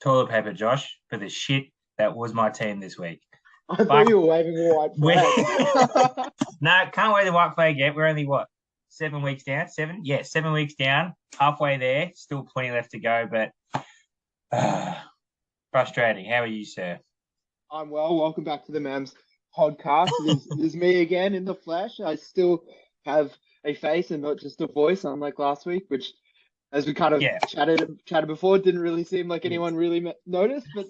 toilet paper, Josh, for the shit that was my team this week. I thought Fuck. you were waving a white we flag. No, can't wear the white flag yet. We're only what 7 weeks down. 7, yeah, 7 weeks down. Halfway there. Still plenty left to go, but uh, frustrating. How are you, sir? I'm well. Welcome back to the Mams podcast. There's me again in the flesh. I still have a face and not just a voice, unlike last week, which, as we kind of Yeah, chatted before, didn't really seem like yes. anyone really noticed. But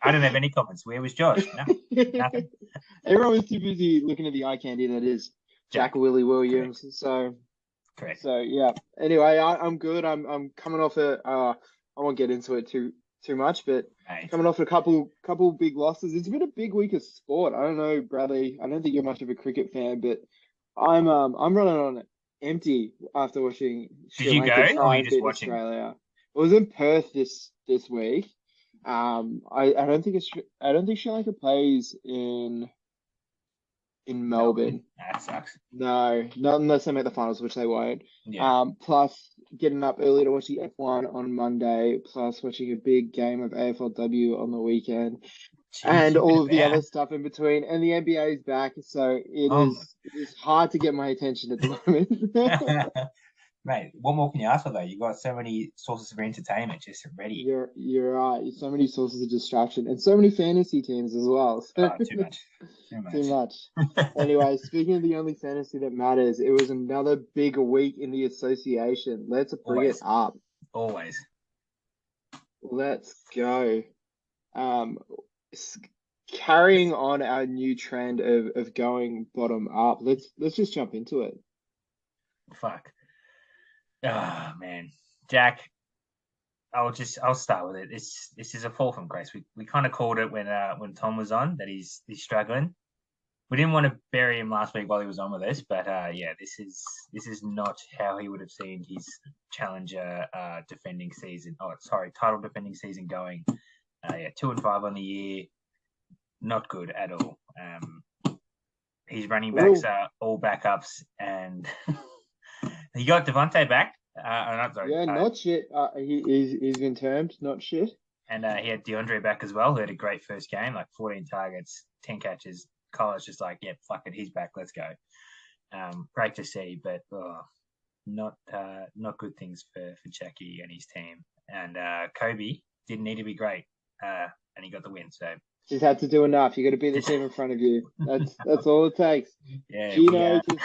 I don't have any comments. Where was Josh? No, nothing. everyone was too busy looking at the eye candy that is Jack Jack, Willie correct, Williams. So correct. so yeah. Anyway, I'm good. I'm coming off a. I won't get into it too much, but Mate, coming off a couple big losses. It's been a big week of sport. I don't know, Bradley. I don't think you're much of a cricket fan, but I'm running on empty after watching did Sri you Lanka go or were try you and just beat watching? Australia. I was in Perth this week. I don't think I don't think Sri Lanka plays in Melbourne. Melbourne. That sucks. No, not unless they make the finals, which they won't. Yeah. Plus getting up early to watch the F1 on Monday, plus watching a big game of AFLW on the weekend, Jeez, and you've been all of the about. other stuff in between. And the NBA is back, so Oh, it is hard to get my attention at the moment. mate, what more can you ask for though? You've got so many sources of entertainment just ready. You're right. So many sources of distraction and so many fantasy teams as well. So Oh, too much. Too too much. much. Anyway, speaking of the only fantasy that matters, it was another big week in the association. Let's bring it Always. up. Always. Let's go. Um, s- Carrying on our new trend of going bottom up. Let's just jump into it. Fuck. Ah, man. Jack, I'll start with it. This is a fall from grace. We kind of called it when Tom was on that he's struggling. We didn't want to bury him last week while he was on with us, but yeah, this is not how he would have seen his challenger defending season. Oh, sorry, title defending season going. Yeah, 2-5 on the year, not good at all. His running backs Real, are all backups, and he got Devontae back. Not sorry, yeah, not shit. He's been termed not shit. and he had DeAndre back as well, who had a great first game, like 14 targets, 10 catches. College just like, yeah, fuck it, he's back, let's go. Great to see, but not good things for Jackie and his team. And Kobe didn't need to be great, and he got the win. So Just had to do enough. You got to beat the just team in front of you. That's all it takes. yeah, we Gino just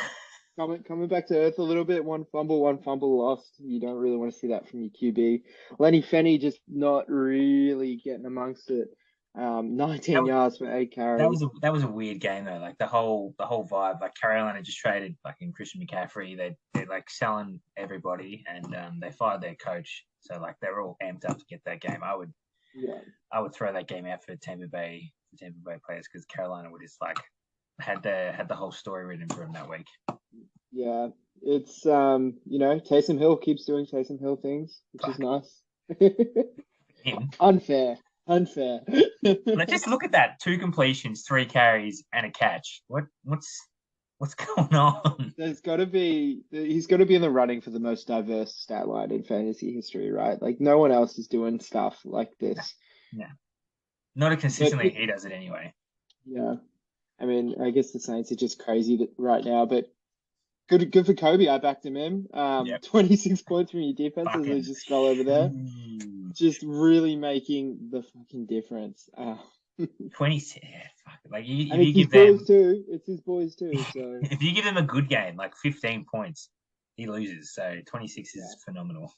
coming back to earth a little bit. One fumble lost. You don't really want to see that from your QB. Lenny Fenney just not really getting amongst it. 19 that, yards for 8 carries. that was a weird game though. Like the whole vibe. Like Carolina just traded like in Christian McCaffrey. They're like selling everybody, and they fired their coach. So like they're all amped up to get that game. Yeah, I would throw that game out for Tampa Bay players because Carolina would just like had the whole story written for him that week. yeah. It's Taysom Hill keeps doing Taysom Hill things, which is Fuck nice. him. Unfair, unfair. Like, just look at that: 2 completions, 3 carries, and a catch. What's going on? He's got to be in the running for the most diverse stat line in fantasy history, right? Like no one else is doing stuff like this. No, not But consistently. He does it anyway. yeah, I mean, I guess the Saints are just crazy right now, but good for Kobe. I backed him in. Yep. 26 points from your defense as I Fucking just scroll over there. huge. Just really making the fucking difference. 20. Yeah, fuck. Like And if you it's his give boys them too. It's his boys too. So if you give them a good game, like 15 points, he loses. So 26 yeah, is phenomenal.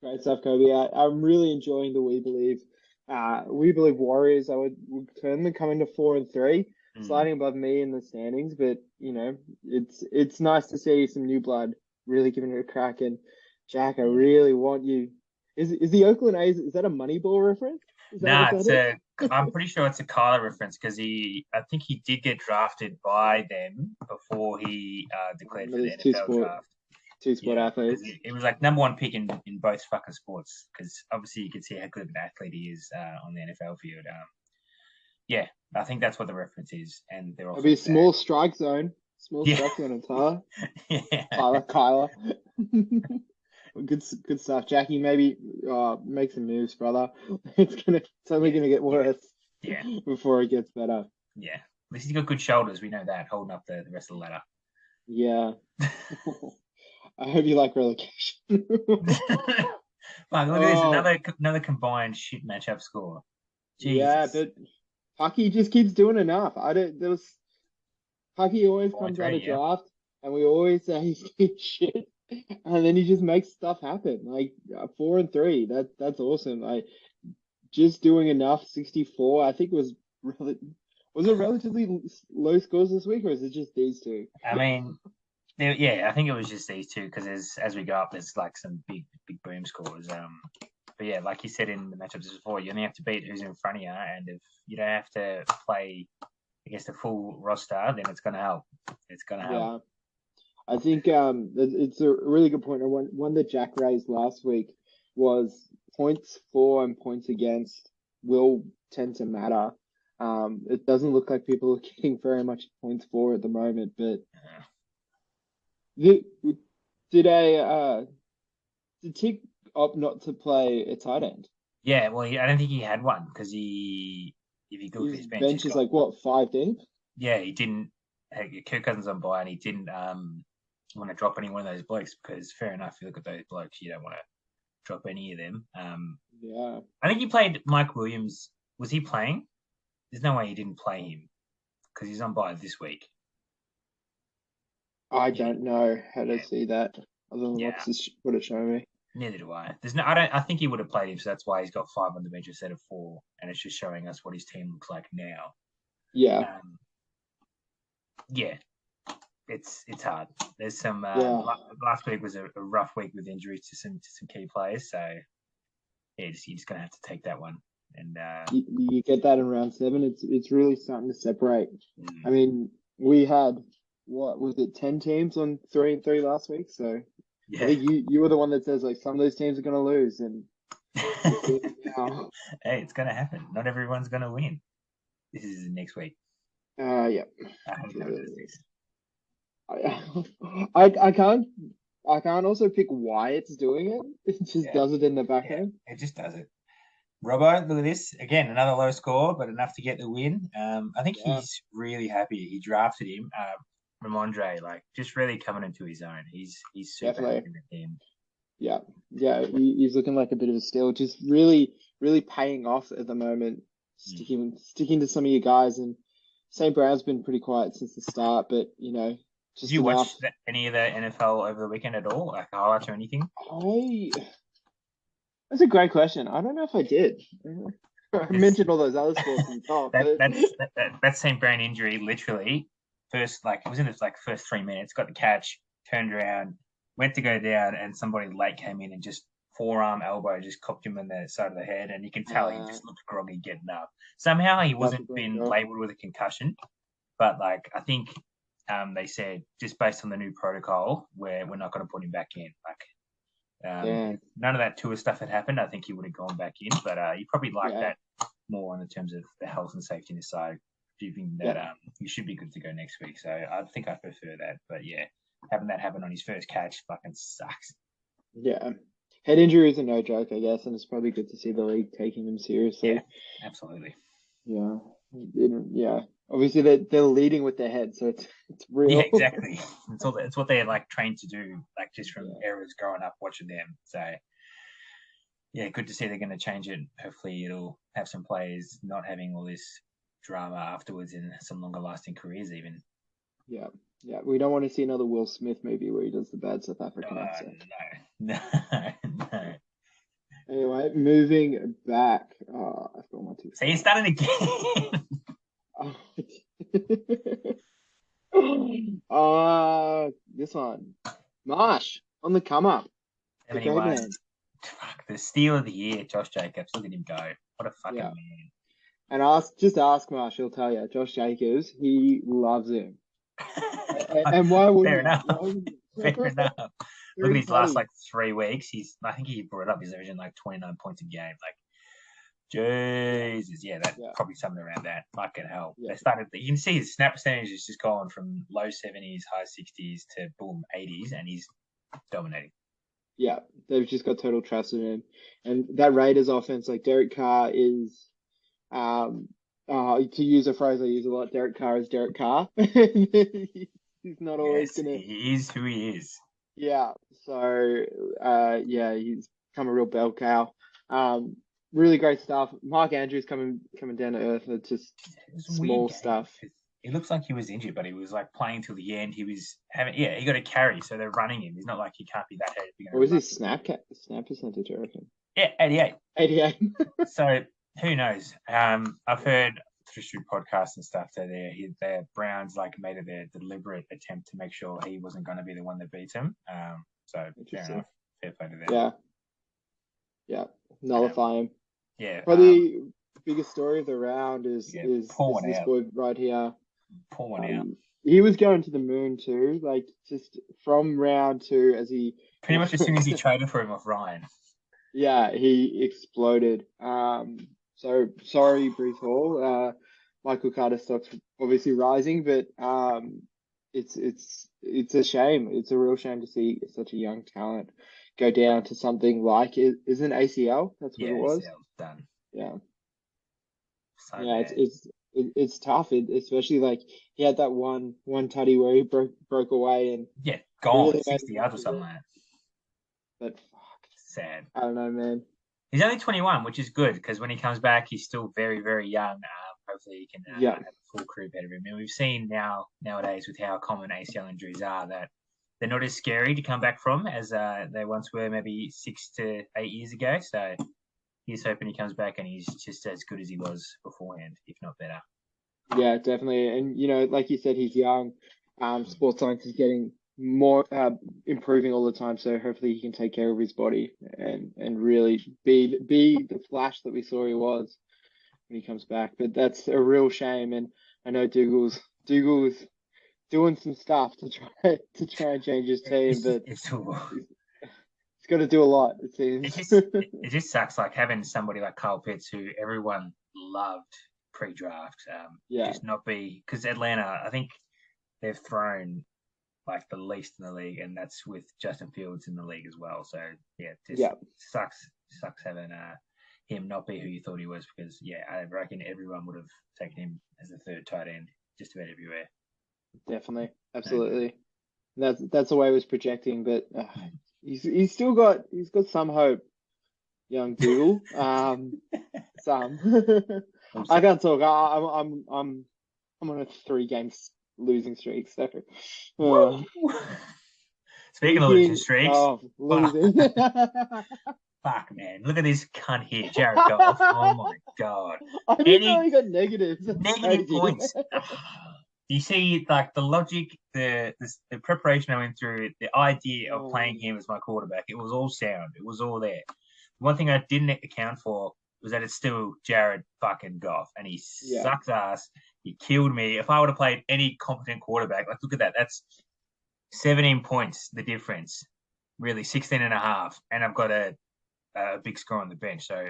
great stuff, Kobe. I'm really enjoying the We Believe Warriors. I would turn them coming to 4-3, Mm. sliding above me in the standings. But it's nice to see some new blood really giving it a crack. And Jack, I Yeah. really want you. Is the Oakland A's? Is that a Moneyball reference? Is that what Nah, that is? I'm pretty sure it's a Kyler reference because I think he did get drafted by them before he declared for the There's two NFL sport draft. two sport Yeah, because athletes. it was like number one pick in both fucking sports. Because obviously you can see how good of an athlete he is on the NFL field. Yeah, I think that's what the reference is, and they're It'll also be a bad. small Yeah, strike zone, Tyler. yeah. Kyler. Good stuff, Jackie. Maybe make some moves, brother. It's only Yeah, gonna get yeah, worse yeah, before it gets better. yeah. At least he's got good shoulders. We know that, holding up the rest of the ladder. Yeah. I hope you like relegation. Fuck, look at this. Oh, Another combined shit matchup score. yeah, Jesus. but Pucky just keeps doing enough. I don't. There was Pucky always Four and comes out three, of yeah. draft, and we always say he's good shit, and then he just makes stuff happen. Like 4-3. That's awesome. Like just doing enough. 64. I think was it relatively low scores this week, or is it just these two? I mean, yeah, I think it was just these two because as we go up, there's like some big boom scores. But yeah, like you said in the matchups before, you only have to beat who's in front of you, and if you don't have to play against the full roster, then it's gonna help. It's gonna help. Yeah. I think it's a really good point. One that Jack raised last week was points for and points against will tend to matter. It doesn't look like people are getting very much points for at the moment, but Uh, did, did a did Tick opt not to play a tight end? yeah, well, I don't think he had one because if you look at His his bench, he's bench is got like what, 5 deep? yeah, he didn't. Kirk Cousins on bye, and he didn't want to drop any one of those blokes because fair enough, you look at those blokes, you don't want to drop any of them. Yeah, I think he played Mike Williams. Was he playing? There's no way he didn't play him because he's on bye this week. I Yeah, don't know how to yeah, see that other than yeah. what it showed me. Neither do I. There's no. I don't. I think he would have played him, so that's why he's got five on the bench instead of four, and it's just showing us what his team looks like now. Yeah, Um, yeah, it's hard. There's some. yeah. Last week was a rough week with injuries to some key players, so yeah, you're just gonna have to take that one. And You get that in round 7. It's really starting to separate. I mm, mean, we had what was it, 10 teams on 3-3 last week. So I yeah. think you were the one that says like some of those teams are going to lose, and we're seeing it now. Hey, it's gonna happen. Not everyone's gonna win. This is next week. Yeah. I hope no one does this. I, I can't also pick why it's doing it. It just Yeah, does it in the back yeah. end. It just does it. Robbo, look at this again. Another low score, but enough to get the win. I think Yeah, he's really happy. He drafted him, Ramondre, like just really coming into his own. He's super definitely. happy with him. Yeah, yeah, he's looking like a bit of a steal. Just really, really paying off at the moment. Mm. Sticking to some of you guys, and St. Brown's been pretty quiet since the start, but Did just you enough. watch any of the NFL over the weekend at all, like highlights or anything? I That's a great question. I don't know if I did. I Because mentioned all those other sports in the top, that but that's that St. Brown injury literally first like it was in the like first 3 minutes, got the catch, turned around, went to go down, and somebody late came in and just forearm elbow just copped him in the side of the head, and you can tell he uh, just looked groggy getting up. Somehow he tough to wasn't break been off. labelled with a concussion, but like I think they said just based on the new protocol, where we're not going to put him back in. Like if Damn. none of that tour stuff had happened, I think he would have gone back in. But you probably like Yeah. that more on the terms of the health and safety side, giving that Yeah. he should be good to go next week. So I think I prefer that. But yeah, having that happen on his first catch fucking sucks. Yeah. Head injuries are no joke, I guess, and it's probably good to see the league taking them Yeah, seriously. absolutely. Yeah. Yeah. Obviously, they're leading with their head, so it's Yeah, real. exactly. It's what they're like trained to do, like just from Yeah. eras growing up watching them. So yeah, good to see they're going to change it. Hopefully, it'll have some players not having all this drama afterwards in some longer lasting careers, even. Yeah. Yeah. We don't want to see another Will Smith movie where he does the bad South African accent. No, no. Anyway, moving back. I feel my too So he's far. done it again. This one. Marsh on the come up. The great 71. man. Fuck, the steal of the year, Josh Jacobs. Look at him go. What a fucking Yeah. man. And ask Marsh, he'll tell you. Josh Jacobs, he loves him. And why Fair wouldn't he? enough. Why wouldn't Fair he? enough. Look at Three his last tutties. like 3 weeks. I think he brought it up. He's averaging like 29 points a game. Like Yeah. Jesus, yeah, that Yeah. probably something around that. Fucking hell. Yeah. They started. You can see his snap percentage is just gone from low 70s, high 60s to boom 80s, and he's dominating. Yeah, they've just got total trust in him. And that Raiders offense, like Derek Carr is, um, to use a phrase I use a lot, Derek Carr is Derek Carr. He's not always Yes, gonna, he is who he is. yeah. So, yeah, he's become a real bell cow. Um, really great stuff. Mark Andrews coming down to earth. It's just It was a weird small game stuff. because it looks like he was injured, but he was like playing till the end. He was having, yeah, he got a carry, so they're running him. He's not like he can't be that heavy What going to was run. his snap percentage, I reckon? Yeah, 88. 88. So who knows? I've heard through podcasts and stuff that the Browns like made it a deliberate attempt to make sure he wasn't going to be the one that beats him. So fair Interesting. enough, fair play to them. Yeah, yeah. Um, Nullify him. yeah, Probably biggest story of the round is yeah, is pour is one this out, boy right here. pour one out. He was going to the moon too, like just from round two as he Pretty much as soon as he traded for him off Ryan. yeah, he exploded. So sorry, Brees Hall. Michael Carter stock's obviously rising, but it's a shame. It's a real shame to see such a young talent go down to something like it is an ACL. That's what it Yeah, was. ACL done. Yeah. So Yeah, bad. it's tough, especially like he had that one tutty where he broke away and Yeah, gone. really made a 60 mess yards or of something it. like that. But fuck, Sad. I don't know, man. He's only 21, which is good because when he comes back, he's still very, very young. Hopefully, he can Yeah, have a full career ahead of him. And we've seen nowadays with how common ACL injuries are that they're not as scary to come back from as they once were maybe 6 to 8 years ago. So he's hoping he comes back and he's just as good as he was beforehand, if not better. yeah, definitely. And like you said, he's young. Sports science is getting more improving all the time. So hopefully he can take care of his body and really be the flash that we saw he was when he comes back. But that's a real shame. And I know Dougal's doing some stuff to try and change his team, but It's he's got to do a lot, it it seems. just it just sucks like having somebody like Kyle Pitts who everyone loved pre-draft Yeah, just not be because Atlanta I think they've thrown like the least in the league and that's with Justin Fields in the league as well. So yeah, just yeah, sucks having him not be who you thought he was because yeah, I reckon everyone would have taken him as a third tight end just about everywhere. definitely, No good. absolutely. That's the way he was projecting, but he's got some hope, young Dougal. Some. We'll I see. can't talk. I'm on a 3 game losing streak, so uh, Speaking of losing speaking streaks, of fuck, losing, fuck, man, look at this cunt here, Jared Goff. Oh my god, I didn't know any he got negatives. That's negative crazy. points. You see, like the logic, the preparation I went through, the idea of playing him as my quarterback, it was all sound. It was all there. One thing I didn't account for was that it's still Jared fucking Goff, and he Yeah, sucks ass. He killed me. If I would have played any competent quarterback, like look at that, that's 17 points the difference, really 16 and a half, and I've got a big score on the bench. So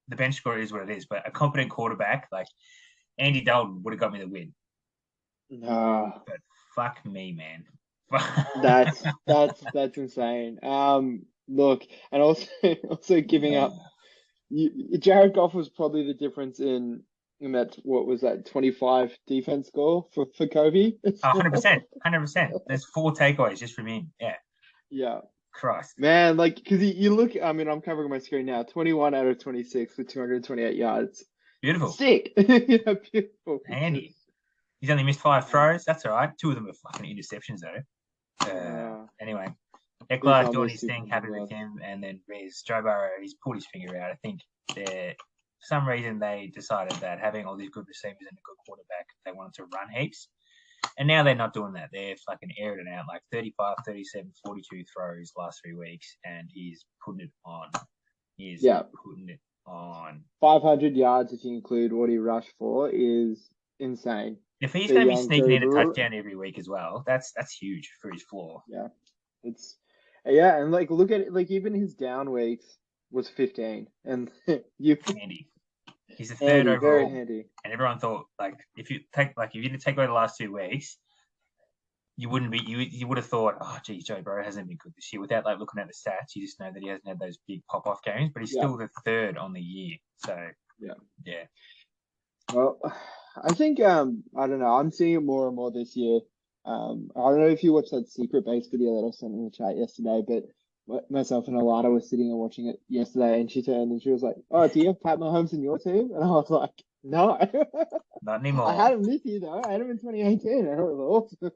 the bench score is what it is, but a competent quarterback like Andy Dalton would have got me the win. no, But fuck me, man. that's insane. Look, and also also giving up. Jared Goff was probably the difference in that what was that 25 defense score for Kobe as 100%, well. 100%. There's 4 takeaways just from him. Yeah, Yeah, Christ, man, like because you look. I mean, I'm covering my screen now. 21 out of 26 for 228 yards. beautiful, Sick. Yeah, beautiful. It's just handy. He's only missed 5 throws. uh, That's all right. 2 of them are fucking interceptions though. Anyway, big Eckler doing fumbles, his two thing. fumbles Happy with lost. him. And then Riz, Joe Burrow, he's pulled his finger out. I think for some reason they decided that having all these good receivers and a good quarterback, they wanted to run heaps. And now they're not doing that. They're fucking airing it out like 35, 37, 42 throws last 3 weeks, and he's putting it on. He's Yeah, putting it on. 500 yards if you include what he rushed for is insane. If he's The going to be young sneaking in a Gober, touchdown every week as well, that's huge for his floor. yeah, it's yeah, and like look at it, like even his down weeks was 15, and you Handy. He's the third handy, very overall, handy. and everyone thought like if you didn't take away the last 2 weeks, you wouldn't be you would have thought, oh geez, Joe Burrow hasn't been good this year. Without like looking at the stats, you just know that he hasn't had those big pop off games, but he's Yeah, still the third on the year. So yeah. yeah, Well, I think I don't know. I'm seeing it more and more this year. I don't know if you watched that secret base video that I sent in the chat yesterday, but myself and Alana were sitting and watching it yesterday, and she turned and she was like, "Oh, do you have Pat Mahomes in your team?" And I was like, "No, not I anymore. had him this year though. I had him in 2018, and it was awesome."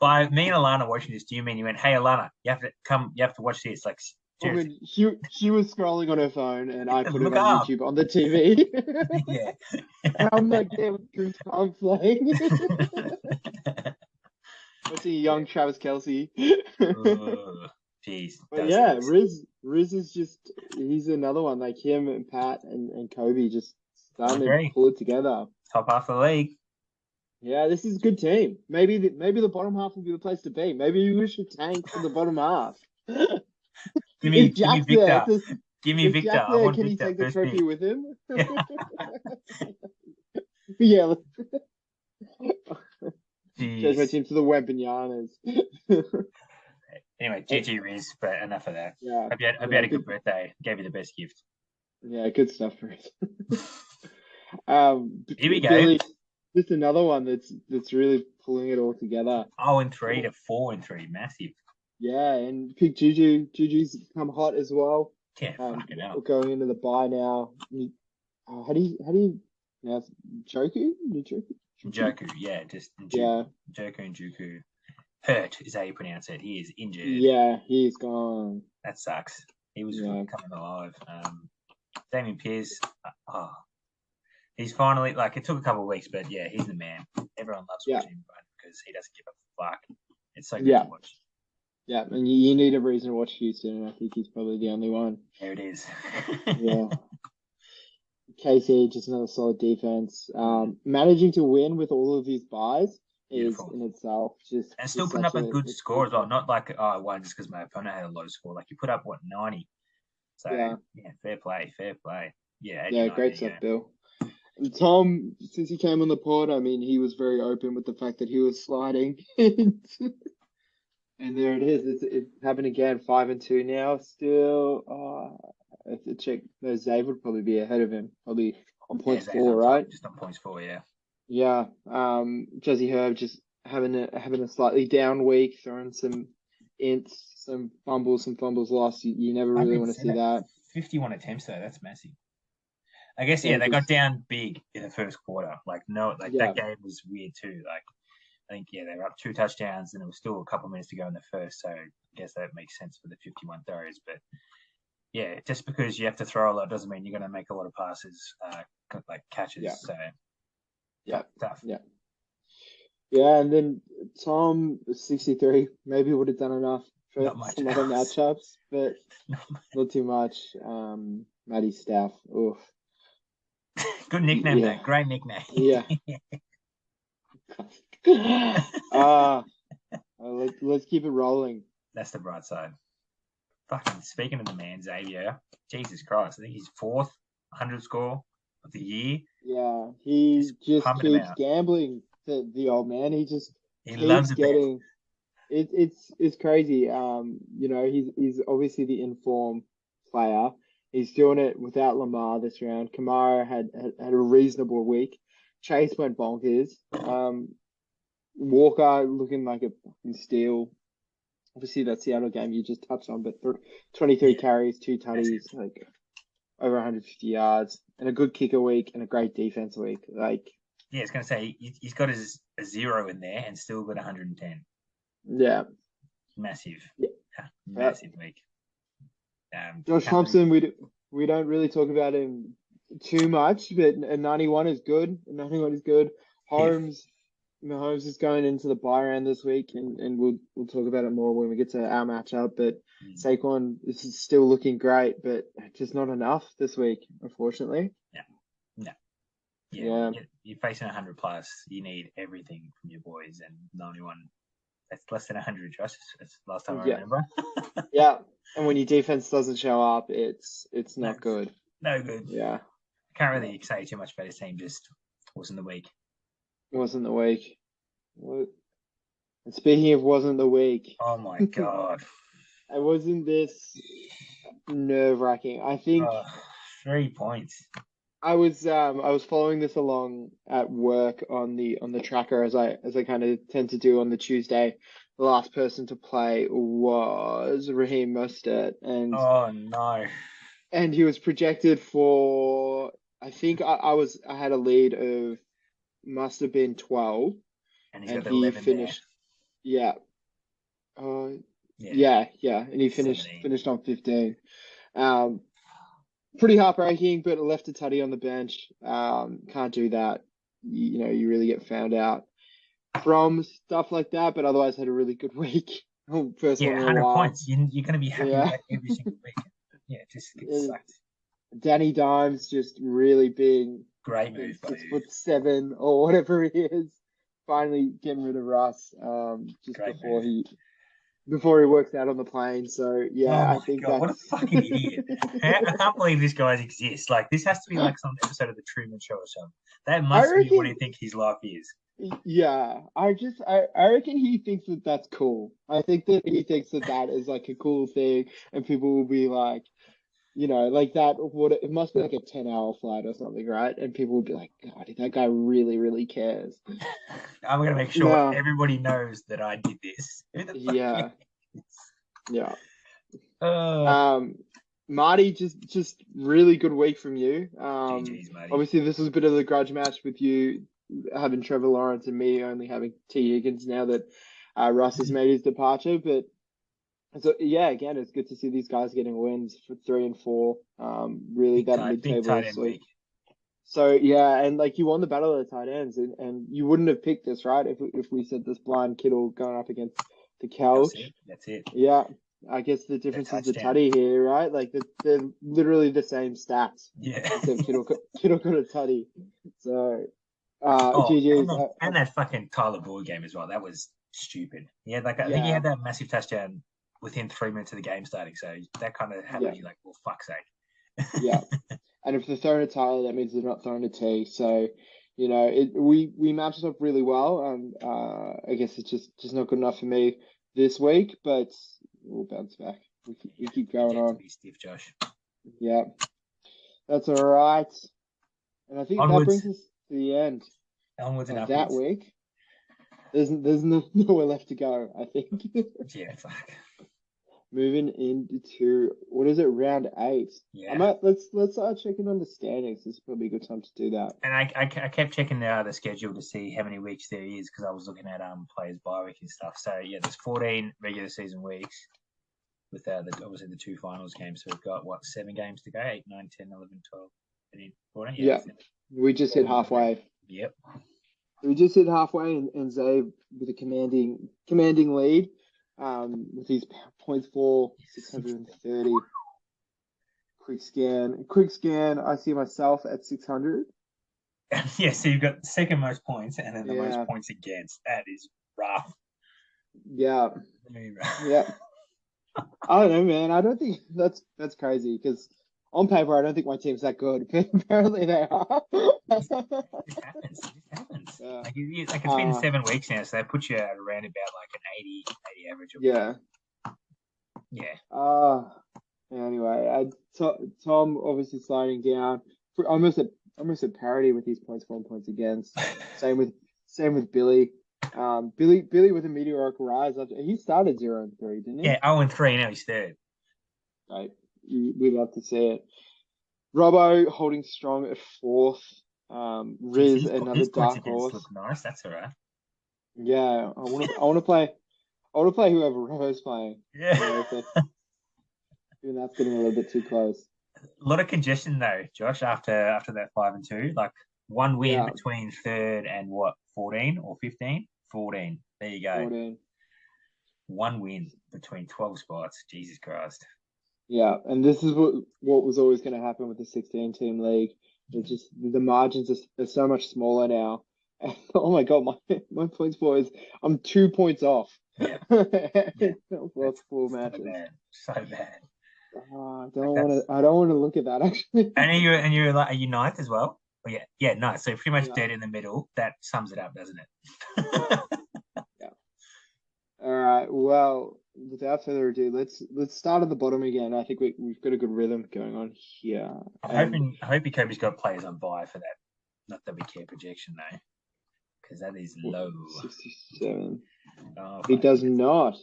By me and Alana watching this, do you mean you went, hey Alana, you have to come, you have to watch this? Like I seriously, mean, she was scrolling on her phone, and I put it look on up. YouTube on the TV, Yeah. and I'm like there with goosebumps, like watching young Travis Kelce. Jeez, But does yeah, this. Riz is just he's another one like him and Pat and Kobe just I starting to agree. pull it together. Top half of the league. Yeah, this is a good team. Maybe the bottom half will be the place to be. Maybe we should tank for the bottom half. Give me Jack's there, Victor. Give me if Victor. Jack's I there, want can he Victor take the first pick. trophy with him? Yeah. Yeah, change my Jeez. team to the Wembanyamanas. Anyway, GG Riz, but enough of that. Yeah, Hope you had a good good. birthday. Gave you the best gift. Yeah, good stuff for it. Here we go. Billy, just another one that's really pulling it all together. 0-3 to 4-3. Massive. Yeah, and pick Juju. Juju's come hot as well. Yeah, fucking We're hell. going into the bye now. How do you pronounce Joku? Joku? Joku, yeah, just Yeah, Juku. Joku and Juku. Hurt is how you pronounce it. He is injured. yeah, he's gone. That sucks. He was Yeah, coming alive. Damien Pierce, oh, he's finally like it took a couple of weeks, but yeah, he's the man. Everyone loves yeah, watching him run because he doesn't give a fuck. It's so good to yeah, watch. yeah. And you need a reason to watch Houston, and I think he's probably the only one. There it is. Yeah. KC, just another solid defense. Managing to win with all of his buys is Beautiful. in itself And still just putting such up a a good score as well. achievement. Not like, oh, I won just because my opponent had a low score. Like you put up, what, 90? So, Yeah, yeah, fair play, fair play. Yeah, yeah, 89, there great you stuff, go. Bill. And Tom, since he came on the pod, I mean, he was very open with the fact that he was sliding. And there it is. It's happened again. 5-2 now. Still, I have to check. No, Zave would probably be ahead of him. Probably on Yeah, points Zay's four, on top, right? just on points 4, yeah. Yeah. Jesse Herb just having a slightly down week, throwing some ints, some fumbles lost. You never really want to see 107 that. 51 attempts, though. That's massive. I guess, yeah, And they got just down big in the first quarter. Like, no, like yeah, that game was weird too. Like, I think, yeah, they were up 2 touchdowns and it was still a couple of minutes to go in the first. So I guess that makes sense for the 51 throws. But yeah, just because you have to throw a lot doesn't mean you're going to make a lot of passes, like yeah, catches. So yeah, tough. yeah. Yeah, and then Tom 63 maybe would have done enough for Not much some other else. matchups, but not too much. Matty Staff. Oof. Good nickname, though. Yeah. Great nickname. Yeah. Uh, let's keep it rolling. That's the bright side. Fucking speaking of the man, Xavier, Jesus Christ, I think he's 4th 100 score of the year. Yeah, he Just just pumping him keeps out. gambling, the old man. He just He loves keeps a bet. getting it's crazy. He's obviously the informed player. He's doing it without Lamar this round. Kamara had a reasonable week. Chase went bonkers. Walker looking like a fucking steal. Obviously, that Seattle game you just touched on, but 23 Yeah, carries, two massive. tutties, like over 150 yards, and a good kicker week and a great defense week. Like, Yeah, I was going to say he's got a 0 in there and still got 110. yeah, Massive, yeah. massive week. Josh Can't believe Thompson, we don't really talk about him too much, but a 91 is good. A 91 is good. Piff. Mahomes is going into the bye round this week, and we'll talk about it more when we get to our matchup. But Mm. Saquon, this is still looking great, but just not enough this week, unfortunately. Yeah, no, yeah. When Yeah, you're facing 100 plus, you need everything from your boys, and 91. That's less than 100, Josh. That's the last time I yeah, remember. yeah. And when your defense doesn't show up, it's No not good. good. No good. Yeah, I can't yeah. really say too much about his team. Just wasn't the week. It wasn't the week. And speaking of wasn't the week, Oh my god. it wasn't this nerve-wracking. I think Oh, 3 points. I was following this along at work on the tracker as I kind of tend to do on the Tuesday. The last person to play was Raheem Mostert, Oh no. and he was projected for I think I had a lead of must have been 12, And he's and got he 11 there. finished yeah uh Yeah, yeah, and he finished 17. finished on 15. Um, Pretty heartbreaking, but left a tutty on the bench. Can't do that. You really get found out from stuff like that. But otherwise, had a really good week. First Yeah, one in a 100 while. points. You're going to be happy with Yeah. that every single week. Yeah, just get sucked. Danny Dimes just really being Great fucking move by you. 6'7" or whatever he is. Finally getting rid of Russ. Just Great move. before he works out on the plane. So Oh yeah, I my think god, what a that's. fucking idiot. I can't believe this guy exists. Like, this has to be like some episode of The Truman Show or something. That I must be what I reckon. think his life is. Yeah, I reckon he thinks that that's cool. I think that he thinks that that is like a cool thing, and people will be like, like that. What it must be like a 10-hour flight or something, right? And people will be like, God, that guy really, really cares. I'm going to make sure No, everybody knows that I did this. Who the fuck is yeah, this? yeah. Uh, Um, Marty, just really good week from you. GG's, matey. Obviously this was a bit of the grudge match with you having Trevor Lawrence and me only having T Higgins now that Russ has made his departure. But so yeah, again, it's good to see these guys getting wins for 3 and 4. Really that Big mid-table tight is end week. so yeah, and like you won the battle of the tight ends, and you wouldn't have picked this, right? If we said this blind Kittle going up against the That's couch. it. That's it. Yeah, I guess the The difference is the touchdown. tutty here, right? Like they're literally the same stats, Yeah. except Kittle got a tutty. So, Oh, GG's. and that fucking Tyler Boyd game as well. That was stupid. Yeah, like I think he Yeah, had that massive touchdown within 3 minutes of the game starting. So that kind of yeah, happened. You're like, well, fuck's sake. yeah. And if they're throwing a Tyler, that means they're not throwing a T. So, we matched up really well, and I guess it's just not good enough for me this week, but we'll bounce back. We keep You going get to on. be stiff, Josh. Yeah, that's all right. And I think that Onwards, brings us to the end onwards and of that upwards. week. There's nowhere left to go, I think. Yeah, fuck. Moving into what is it, round 8? I Yeah. might let's start checking on the standings. This is probably a good time to do that. And I kept checking the schedule to see how many weeks there is because I was looking at players bye week and stuff. So yeah, there's 14 regular season weeks with obviously the two finals games. So we've got what 7 games to go: 8, 9, 10, 11, 12, 13, 14. Yeah, Yeah, we just hit 12 games already. halfway. Yep. We just hit halfway, and Zay with a commanding lead, with his points for 630. Quick scan. I see myself at 600. Yeah, so you've got the second most points and then the most Yeah, points against. That is rough. yeah, Very rough. yeah. I don't know, man. I don't think that's crazy because on paper, I don't think my team's that good, but apparently they are. This happens. This happens. Yeah. Like it's been Uh, 7 weeks now, so they put you at around about like an 80 average. yeah. Yeah. Uh, anyway, Tom obviously sliding down. Almost at parity with his points for and points against. Same with Billy. Billy with a meteoric rise after he started 0-3, didn't he? Yeah, 0-3, now he's third. Right. We love to see it. Robbo holding strong at fourth. Jeez, Riz another his points dark against look horse. nice. That's all right. Yeah, I want to play whoever Robbo's playing. Yeah. If even that's getting a little bit too close. A lot of congestion though, Josh, after that 5-2. Like one win Yeah, between third and what, 14 or 15? 14. There you go. 14. One win between 12 spots. Jesus Christ. Yeah, and this is what was always going to happen with the 16 team league. It's just the margins are so much smaller now. Oh my God, my points for is I'm 2 points off. Yeah. Yeah. Lost four So matches. bad. So bad. I Like don't want that's to. I don't want to look at that actually. and you're like, are you ninth as well? Oh, yeah. Yeah, ninth. So pretty much Yeah, dead in the middle. That sums it up, doesn't it? yeah, yeah. All right. Well, without further ado, let's start at the bottom again. I think we've got a good rhythm going on here. And I hope Kobe's got players on buy for that. Not that we care projection though, because that is low. 67. Oh He fuck, does not.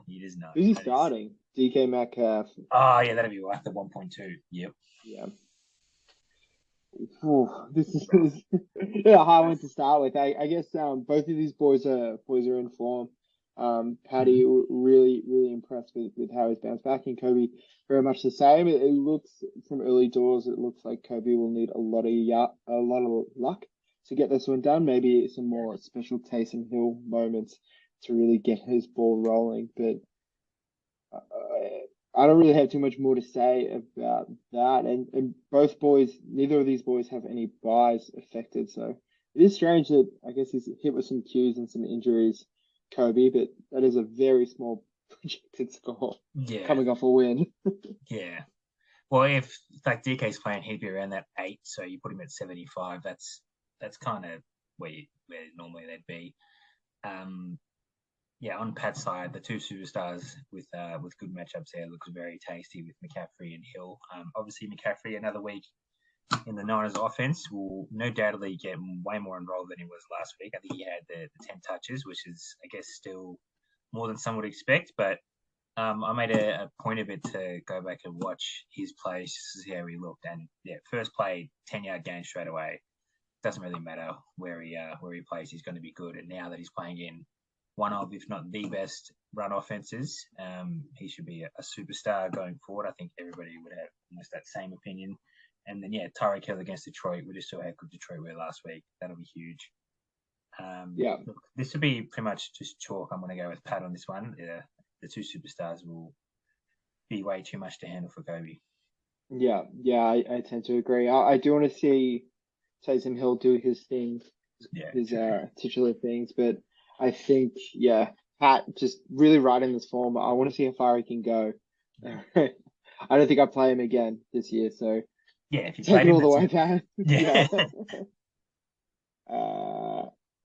he does not. Who's he That is. starting? DK Metcalf. Oh yeah, that'd be right. The 1.2. Yep. Yeah. Ooh, this is yeah, a hard one to start with. I guess both of these boys are in form. Paddy really impressed with how he's bounced back, and Kobe very much the same. It looks from early doors, it looks like Kobe will need a lot of luck to get this one done. Maybe some more special Taysom Hill moments to really get his ball rolling, but. I don't really have too much more to say about that. And both boys, neither of these boys have any buys affected. So it is strange that I guess he's hit with some cues and some injuries, Kobe, but that is a very small projected score Yeah, coming off a win. yeah. Well, if like DK's playing, he'd be around that 8. So you put him at 75. That's kind of where normally they'd be. Um, yeah, on Pat's side, the two superstars with good matchups there looks very tasty with McCaffrey and Hill. Obviously, McCaffrey another week in the Niners offense will no doubtedly get way more involved than he was last week. I think he had the 10 touches, which is, I guess, still more than some would expect. But I made a point of it to go back and watch his plays just to see how he looked. And yeah, first play, 10-yard gain straight away. Doesn't really matter where he plays, he's going to be good. And now that he's playing in one of, if not the best run offenses, he should be a superstar going forward. I think everybody would have almost that same opinion. And then, yeah, Tyreek Hill against Detroit. We just saw how good Detroit were last week. That'll be huge. Yeah, Look, this will be pretty much just chalk. I'm going to go with Pat on this one. The two superstars will be way too much to handle for Kobe. yeah, I tend to agree. I do want to see Taysom Hill do his thing, Yeah, his true. titular things, but I think yeah, Pat just really riding this form. I want to see how far he can go. Yeah, I don't think I play him again this year, so yeah. If you take played it him, all the that's way, it. Pat. Yeah. Yeah.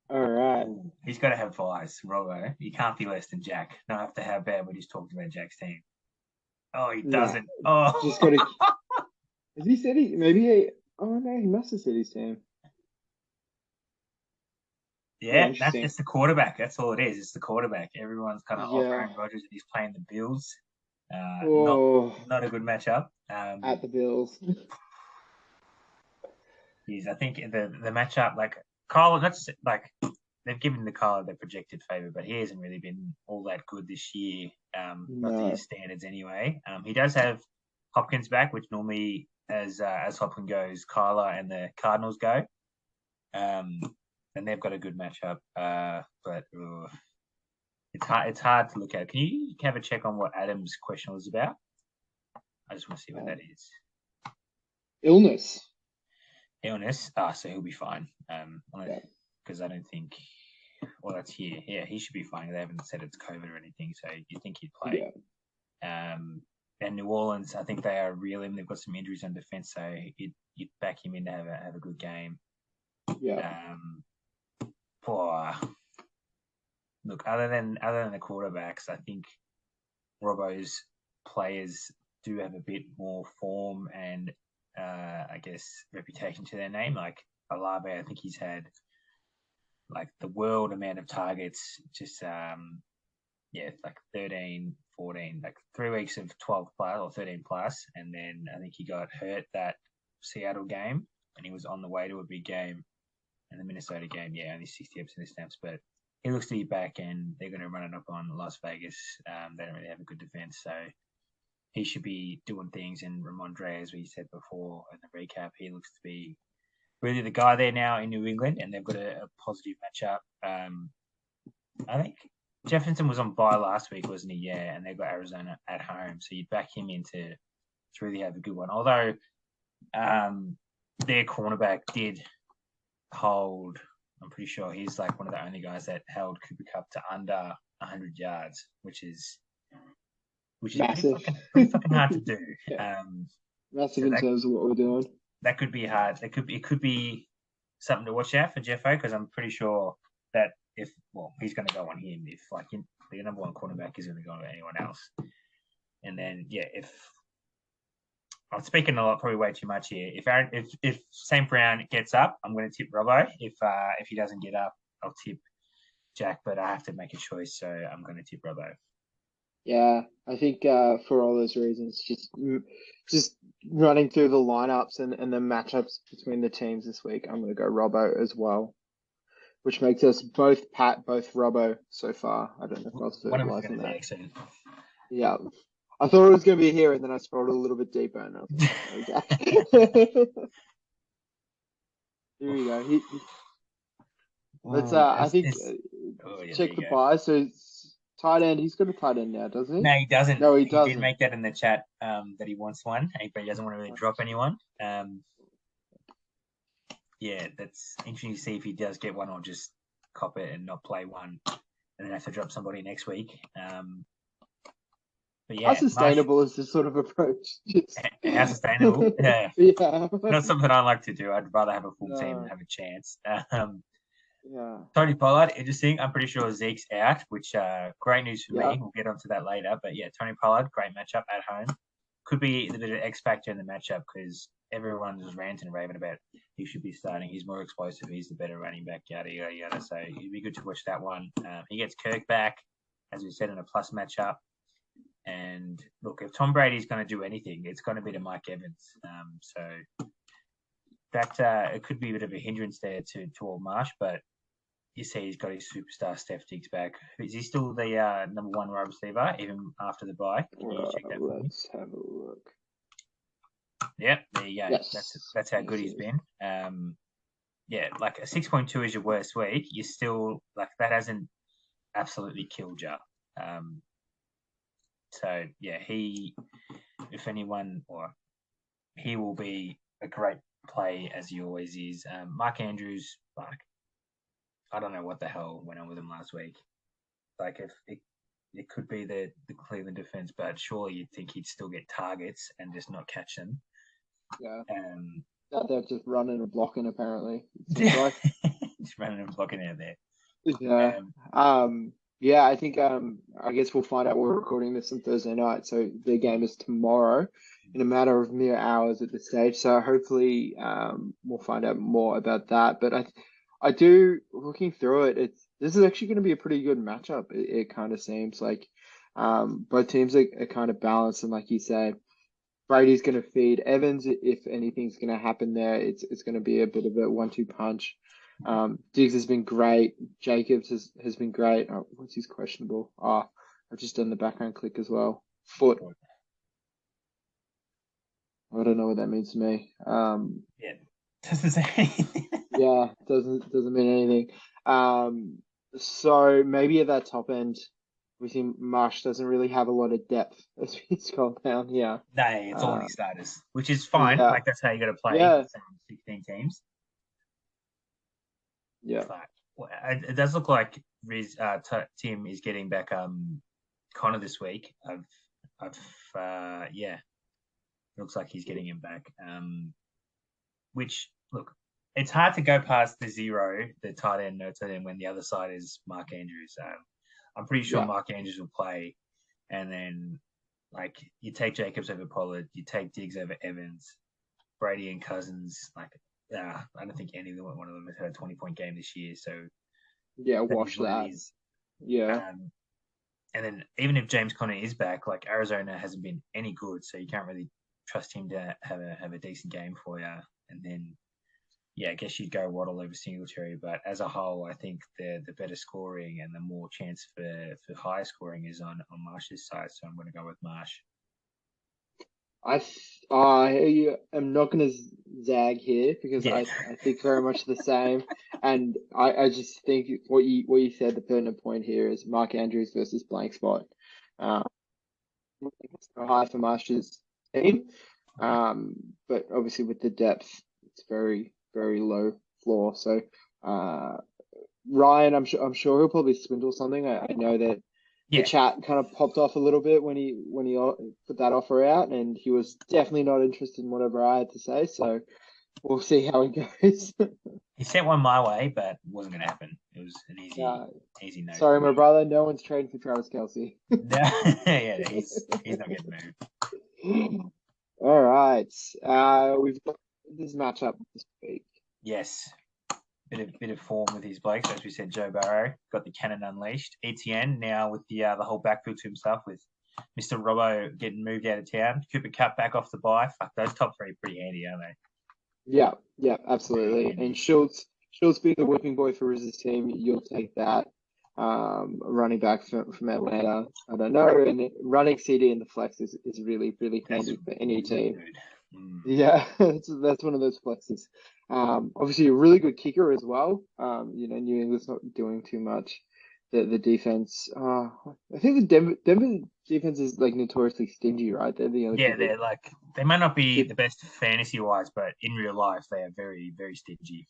All right. Ooh, he's got to have fives, Robbo. He can't be less than Jack. Not after how bad we just talked about Jack's team. Oh, he Nah, doesn't. Oh, just got to. Has he said he? Maybe he. Oh no, he must have said his team. Oh, yeah. That's interesting. it's the quarterback. That's all it is. It's the quarterback. Everyone's kind of off Yeah. Aaron Rodgers, and he's playing the Bills. Not Oh, not a good matchup. at the Bills. He's I think the matchup like Kyle. That's like they've given the Kyle the projected favor, but he hasn't really been all that good this year. Not to his No. standards anyway. He does have Hopkins back, which normally as Hopkins goes, Kyler and the Cardinals go. Um, and they've got a good matchup. But it's hard to look at. Can you have a check on what Adam's question was about? I just want to see what that Um, is. illness. Illness. So he'll be fine. Yeah. Because I don't think. Well, that's here. Yeah, he should be fine. They haven't said it's COVID or anything, so you think he'd play. Yeah. And New Orleans, I think they are reeling. They've got some injuries on defense, so you'd back him in to have a good game. Yeah. Um, for look, other than the quarterbacks, I think Robbo's players do have a bit more form and I guess reputation to their name. Like Alave, I think he's had like the world amount of targets. Just yeah, like 13, 14, like 3 weeks of 12 plus or 13 plus, and then I think he got hurt that Seattle game, and he was on the way to a big game. And the Minnesota game, yeah, only 60% of snaps, but he looks to be back, and they're going to run it up on Las Vegas. They don't really have a good defense, so he should be doing things. And Ramondre, as we said before in the recap, he looks to be really the guy there now in New England, and they've got a positive matchup. I think Jefferson was on bye last week, wasn't he? Yeah, and they've got Arizona at home, so you'd back him into to really have a good one. Although their cornerback did hold. I'm pretty sure he's like one of the only guys that held Cooper Cup to under 100 yards, which is Massive. pretty fucking hard to do. Yeah. Massive So in terms of what we're doing. that could be hard. It could be something to watch out for Jeffo because I'm pretty sure that he's going to go on him if like the number one cornerback is going to go on anyone else. And then if I'm speaking a lot, probably way too much here. If St. Brown gets up, I'm going to tip Robbo. If he doesn't get up, I'll tip Jack. But I have to make a choice, so I'm going to tip Robbo. Yeah, I think for all those reasons, just running through the lineups and the matchups between the teams this week, I'm going to go Robbo as well, which makes us both Robbo so far. I don't know if I was One of us is verbalizing going to that. soon. Yeah, I thought it was going to be here, and then I scrolled a little bit deeper, and I was like, here we go. Let's I think check the buy. So tight end, he's got a tight end now, doesn't he? No, he doesn't. No, he He did doesn't. make that in the chat that he wants one, but he doesn't want to really drop anyone. That's interesting to see if he does get one or just cop it and not play one and then have to drop somebody next week. But how sustainable is this sort of approach? How sustainable? Yeah. Yeah. Not something I like to do. I'd rather have a full team and have a chance. Yeah. Tony Pollard, interesting. I'm pretty sure Zeke's out, which great news for me. We'll get onto that later. But Tony Pollard, great matchup at home. Could be the bit of X factor in the matchup because everyone was ranting and raving about he should be starting. He's more explosive. He's the better running back. Yada yada yada. So it'd be good to watch that one. He gets Kirk back, as we said, in a plus matchup. And look, if Tom Brady's going to do anything, it's going to be to Mike Evans. So that it could be a bit of a hindrance there to all Marsh, but you see he's got his superstar Steph Diggs back. Is he still the number one wide receiver even after the bye? Can you check that for me? Let's have a look. Yep, there you go. Yes. That's how good he's been. Like a 6.2 is your worst week. You still like that hasn't absolutely killed you. So he, if anyone, or he will be a great play as he always is. Mark Andrews, like I don't know what the hell went on with him last week. Like if it could be the Cleveland defense, but surely you'd think he'd still get targets and just not catch them. Yeah. They're just running and blocking apparently. Like. Just running and blocking out there. Yeah. I think I guess we'll find out. We're recording this on Thursday night, so the game is tomorrow in a matter of mere hours at this stage. So hopefully we'll find out more about that. But I do, looking through it, this is actually going to be a pretty good matchup. It kind of seems like both teams are kind of balanced, and like you said, Brady's going to feed Evans. If anything's going to happen there, it's going to be a bit of a 1-2 punch. Diggs has been great. Jacobs has been great. Oh, what's his questionable? I've just done the background click as well. Foot. I don't know what that means to me. Doesn't say anything. Doesn't mean anything. So maybe at that top end, we see Marsh doesn't really have a lot of depth as we scroll down here. No, it's all these starters, which is fine. Like that's how you got to play. 16 teams. Yeah. But it does look like Tim is getting back Connor this week. Looks like he's getting him back. Which look, it's hard to go past the zero, the tight end, no tight end, when the other side is Mark Andrews. I'm pretty sure Mark Andrews will play, and then like you take Jacobs over Pollard, you take Diggs over Evans, Brady and Cousins. Like, I don't think one of them has had a 20-point game this year. So watch that. And then even if James Conner is back, like Arizona hasn't been any good, so you can't really trust him to have a decent game for you. And then, I guess you'd go Waddle over Singletary, but as a whole, I think the better scoring and the more chance for higher scoring is on Marsh's side. So I'm going to go with Marsh. I am not going to zag here because I think very much the same, and I just think what you said, the pertinent point here is Mark Andrews versus blank spot. It's so high for Marsh's team, but obviously with the depth, it's very very low floor. So Ryan, I'm sure he'll probably swindle something. I know that. The chat kind of popped off a little bit when he put that offer out, and he was definitely not interested in whatever I had to say. So we'll see how it goes. He sent one my way, but it wasn't going to happen. It was an easy no Sorry, for my me. brother. No one's trading for Travis Kelce. Yeah, he's not getting moved. All right. We've got this matchup this week. Yes, bit of form with his blokes, as we said. Joe Burrow got the cannon unleashed. ETN now with the whole backfield to himself with Mr. Robbo getting moved out of town. Cooper Cup back off the bye. Fuck, those top three are pretty handy, aren't they? Yeah, absolutely. And Schultz being the whipping boy for Riz's team, you'll take that. Running back from Atlanta, I don't know. And running CD in the flex is really, really handy for any team. Yeah, that's one of those flexes. Obviously a really good kicker as well. New England's not doing too much. The defense, I think the Denver defense is like notoriously stingy, right? They're the only people. They're like they might not be the best fantasy wise, but in real life they are very, very stingy.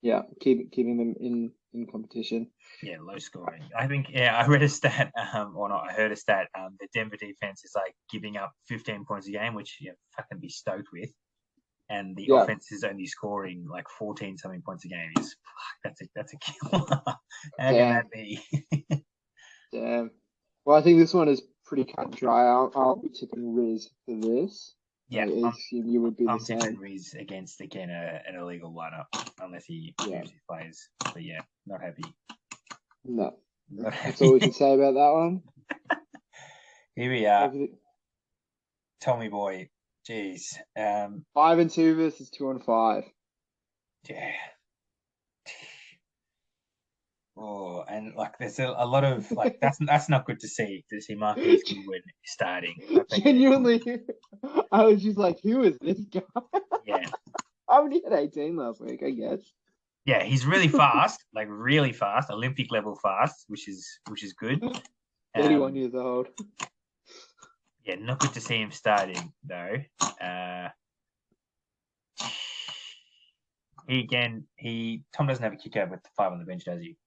Yeah, keeping them in competition. Yeah, low scoring. I think. Yeah, I read a stat, or not. I heard a stat. The Denver defense is like giving up 15 points a game, which you fucking be stoked with, and the offense is only scoring like 14 something points a game. That's a killer. How can that be? Damn. Well, I think this one is pretty cut and dry. I'll be tipping Riz for this. Yeah, I assume you would be the same. I'm tipping Riz against again an illegal lineup unless he usually plays. But yeah, not happy. No, that's all we can say about that one. Here we are. Tommy boy, jeez. 5-2 versus 2-5. Yeah. Oh, and like there's a lot of like that's not good to see Marquise Goodwin starting. Genuinely, I was just like, who is this guy? Yeah. I only had 18 last week, I guess. Yeah, he's really fast, like really fast, Olympic level fast, which is good. 31 years old. Yeah, not good to see him starting though. Tom doesn't have a kicker with 5 on the bench, does he?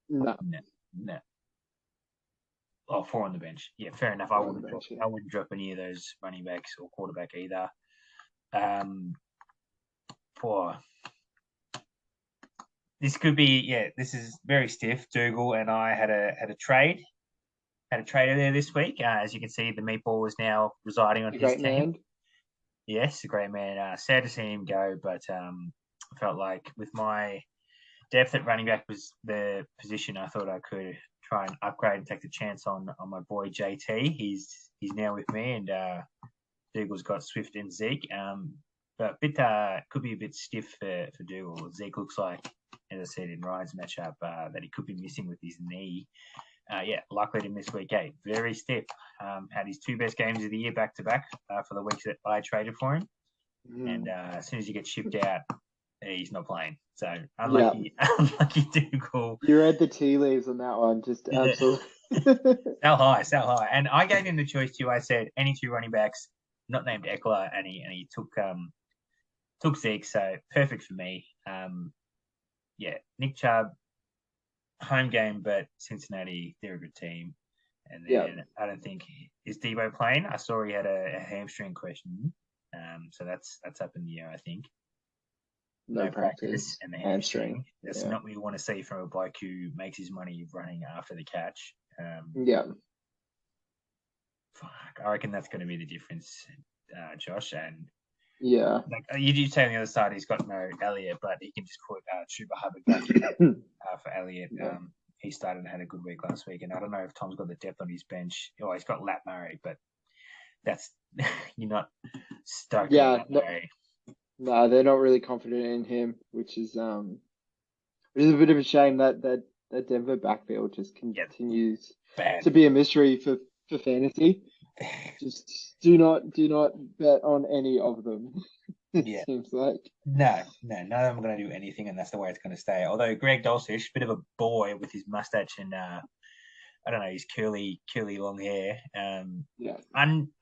No. Oh, 4 on the bench. Yeah, fair enough. I wouldn't drop any of those running backs or quarterback either. This could be this is very stiff. Dougal and I had a trade. Had a trade there this week. As you can see, the meatball is now residing on his team. Man. Yes, a great man. Sad to see him go, but I felt like with my depth at running back was the position I thought I could try and upgrade and take the chance on my boy JT. He's now with me, and Dougal's got Swift and Zeke. But could be a bit stiff for Dougal. Zeke looks like, as I said in Ryan's matchup, that he could be missing with his knee. Luckily to miss week 8. Very stiff. Had his 2 best games of the year back to back for the weeks that I traded for him. And as soon as he gets shipped out, he's not playing. So unlucky Dougal. You read the tea leaves on that one, just absolutely. Sell high. And I gave him the choice too. I said any 2 running backs, not named Eckler, and he took Zeke, so perfect for me. Nick Chubb, home game, but Cincinnati, they're a good team. And then I don't think is Debo playing. I saw he had a hamstring question, so that's up in the air. I think no practice and the hamstring. That's not what you want to see from a bloke who makes his money running after the catch. I reckon that's going to be the difference, Josh. And like you say on the other side, he's got no Elliott, but he can just put Chuba Hubbard back in for Elliott. He started and had a good week last week, and I don't know if Tom's got the depth on his bench. Oh, he's got Lat Murray, but that's you're not stoked. No, they're not really confident in him, which is a bit of a shame that Denver backfield just continues to be a mystery for fantasy. Just do not bet on any of them. It seems like. No, none of them are going to do anything, and that's the way it's going to stay. Although Greg Dulcich, bit of a boy with his mustache and I don't know, his curly long hair.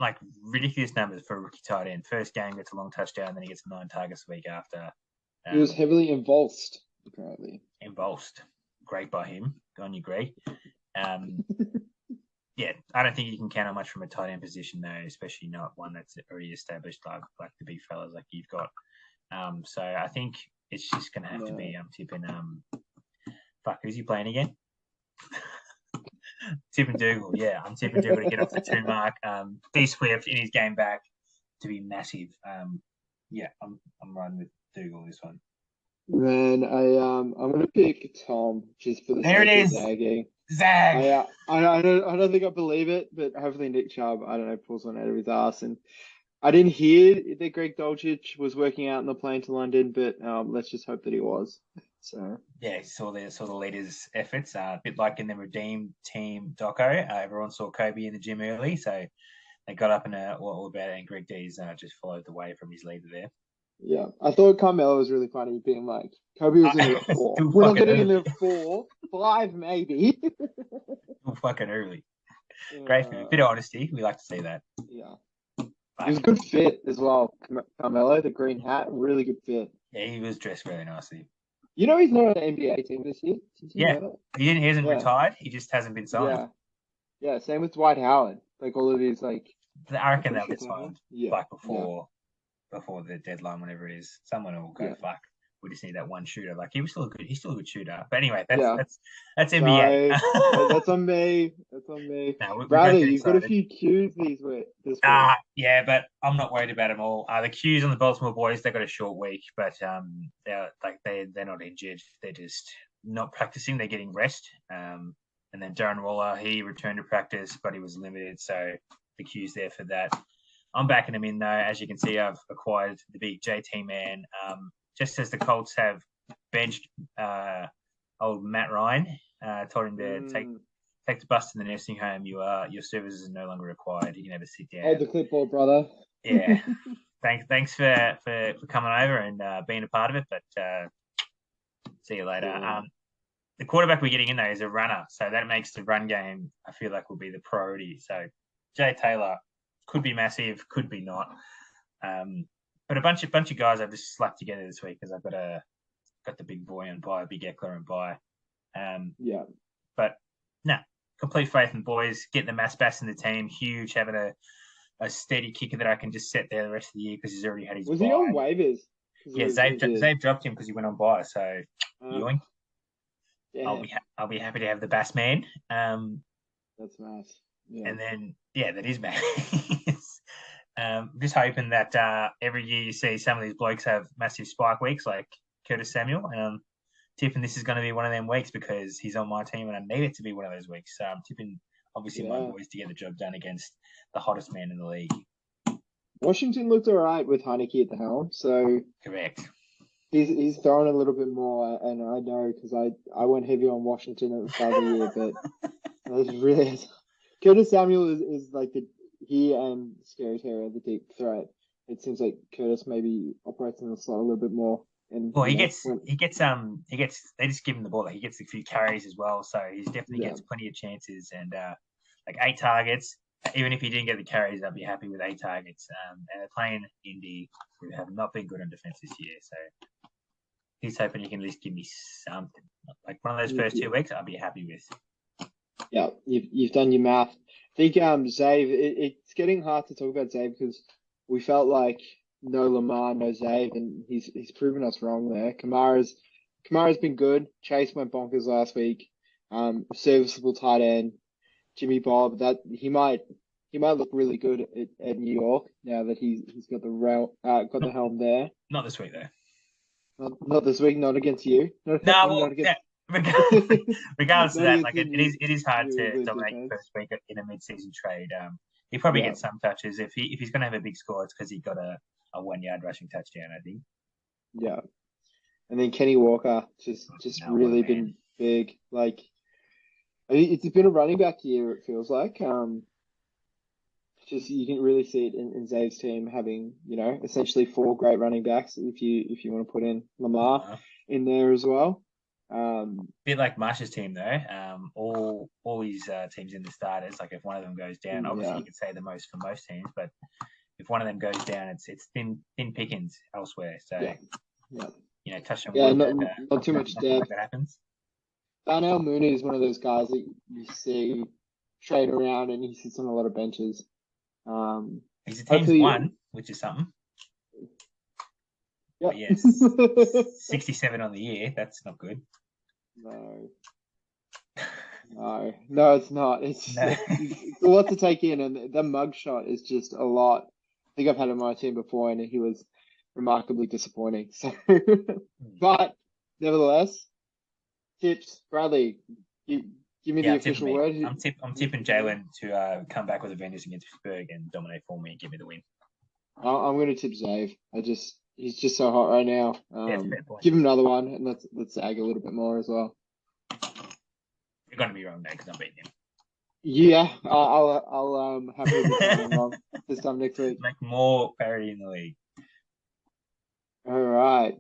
Like ridiculous numbers for a rookie tight end. First game gets a long touchdown, then he gets 9 targets the week after. He was heavily involved, apparently. Great by him. Go on you, Greg. I don't think you can count on much from a tight end position though, especially not one that's already established like the big fellas like you've got. So I think it's just going to have to be. I'm tipping Fuck, who's he playing again? Tipping Dougal. Yeah, I'm tipping Dougal to get off the 2 mark. D Swift in his game back to be massive. Yeah, I'm running with Dougal this one. Man, I'm gonna pick Tom just for the There it sake of is. zagging. Zag. I don't think I believe it, but hopefully Nick Chubb, I don't know, pulls one out of his ass. And I didn't hear that Greg Dolchich was working out on the plane to London, but let's just hope that he was. So Yeah, saw the leaders' efforts. A bit like in the Redeem Team doco. Everyone saw Kobe in the gym early, so they got up and all about it. And Greg D's just followed the way from his leader there. yeah, I thought Carmelo was really funny, being like, Kobe was in it at 4. Too We're not fucking getting in early. at 4, 5 maybe. Too fucking early. Great move. Bit of honesty. We like to see that. Yeah. But, It was a good fit as well. Carmelo, the green hat, really good fit. yeah, he was dressed very nicely. You know he's not on the NBA team this year? Did you Yeah, know that? he hasn't Yeah. retired. He just hasn't been signed. Yeah. Yeah, same with Dwight Howard. Like all of these, like I reckon they'll pretty get sure Dwight Howard. signed Yeah. like before the deadline, whenever it is. Someone will go, Yeah. fuck. We just need that one shooter. Like he's still a good shooter. But anyway, Yeah. that's NBA. So, that's on me. That's on me. No, we Bradley, both you've got a excited. few Qs this week. Yeah, but I'm not worried about them all. The Qs on the Baltimore boys, they got a short week, but they're not injured. They're just not practicing. They're getting rest. And then Darren Waller, he returned to practice, but he was limited, so the Q's there for that. I'm backing him in though. As you can see, I've acquired the big JT man. Just as the Colts have benched old Matt Ryan, told him to take the bus to the nursing home. Your services are no longer required. You can have a sit down. Hold the clipboard, brother. Yeah. Thanks for coming over and being a part of it. But see you later. Yeah. The quarterback we're getting in though is a runner, so that makes the run game, I feel like, will be the priority. So Jay Taylor could be massive, could be not. But a bunch of guys I've just slapped together this week because I've got the big boy on bye, big Eckler on bye. Yeah. But no, complete faith in boys. Getting the mass bass in the team, huge. Having a steady kicker that I can just set there the rest of the year because he's already had his. Was bye. he on waivers? Yeah, Zave dropped him because he went on bye. So yoink. Yeah. I'll be happy to have the bass man. That's nice. Yeah. And then that is mass. Just hoping that every year you see some of these blokes have massive spike weeks like Curtis Samuel. Tipping this is going to be one of them weeks because he's on my team and I need it to be one of those weeks. So I'm tipping, obviously, my boys to get the job done against the hottest man in the league. Washington looked all right with Heineke at the helm, so correct. He's throwing a little bit more, and I know because I went heavy on Washington at the start of the year, but I was really Curtis Samuel is like he and Scary Terry are the deep threat. It seems like Curtis maybe operates in the slot a little bit more. And well, he gets they just give him the ball. He gets a few carries as well, so he definitely gets plenty of chances and like 8 targets. Even if he didn't get the carries, I'd be happy with 8 targets. And they're playing Indy, who have not been good on defense this year, so he's hoping he can at least give me something. Like one of those first 2 weeks, I'll be happy with. Yeah, you've done your math. I think Zave, it's getting hard to talk about Zave because we felt like no Lamar, no Zave, and he's proven us wrong there. Kamara's been good. Chase went bonkers last week. Serviceable tight end. Jimmy Bob, that he might look really good at New York now that he's got the helm there. Not this week though. Not this week. Not against you. Regardless of that, like it is hard to dominate first week in a mid-season trade. He probably gets some touches. If he's going to have a big score, it's because he got a 1-yard rushing touchdown, I think. Yeah, and then Kenny Walker just really been big. Like it's been a running back year. It feels like. Just you can really see it in Zave's team having essentially 4 great running backs. If you want to put in Lamar in there as well. Bit like Marsh's team though. All his teams in the starters. Like if one of them goes down, obviously you could say the most for most teams, but if one of them goes down, it's thin pickings elsewhere. So touch on not too much depth. That happens. Darnell Mooney is one of those guys that you see trade around, and he sits on a lot of benches. He's a team's 1, which is something. Yeah. But yes, 67 on the year. That's not good. No, no, it's not. No. It's a lot to take in, and the mug shot is just a lot. I think I've had him on my team before, and he was remarkably disappointing. So, but nevertheless, tips, Bradley, give, give me Yeah, the I'm tipping official me. word. I'm tipping Jalen to come back with a vengeance against Pittsburgh and dominate for me and give me the win. I'm going to tip Zave. He's just so hot right now. Yeah, it's a fair point. Give him another one, and let's ag a little bit more as well. You're going to be wrong there because I'm beating him. Yeah, I'll happily be playing wrong this time next week. Make more parity in the league. All right,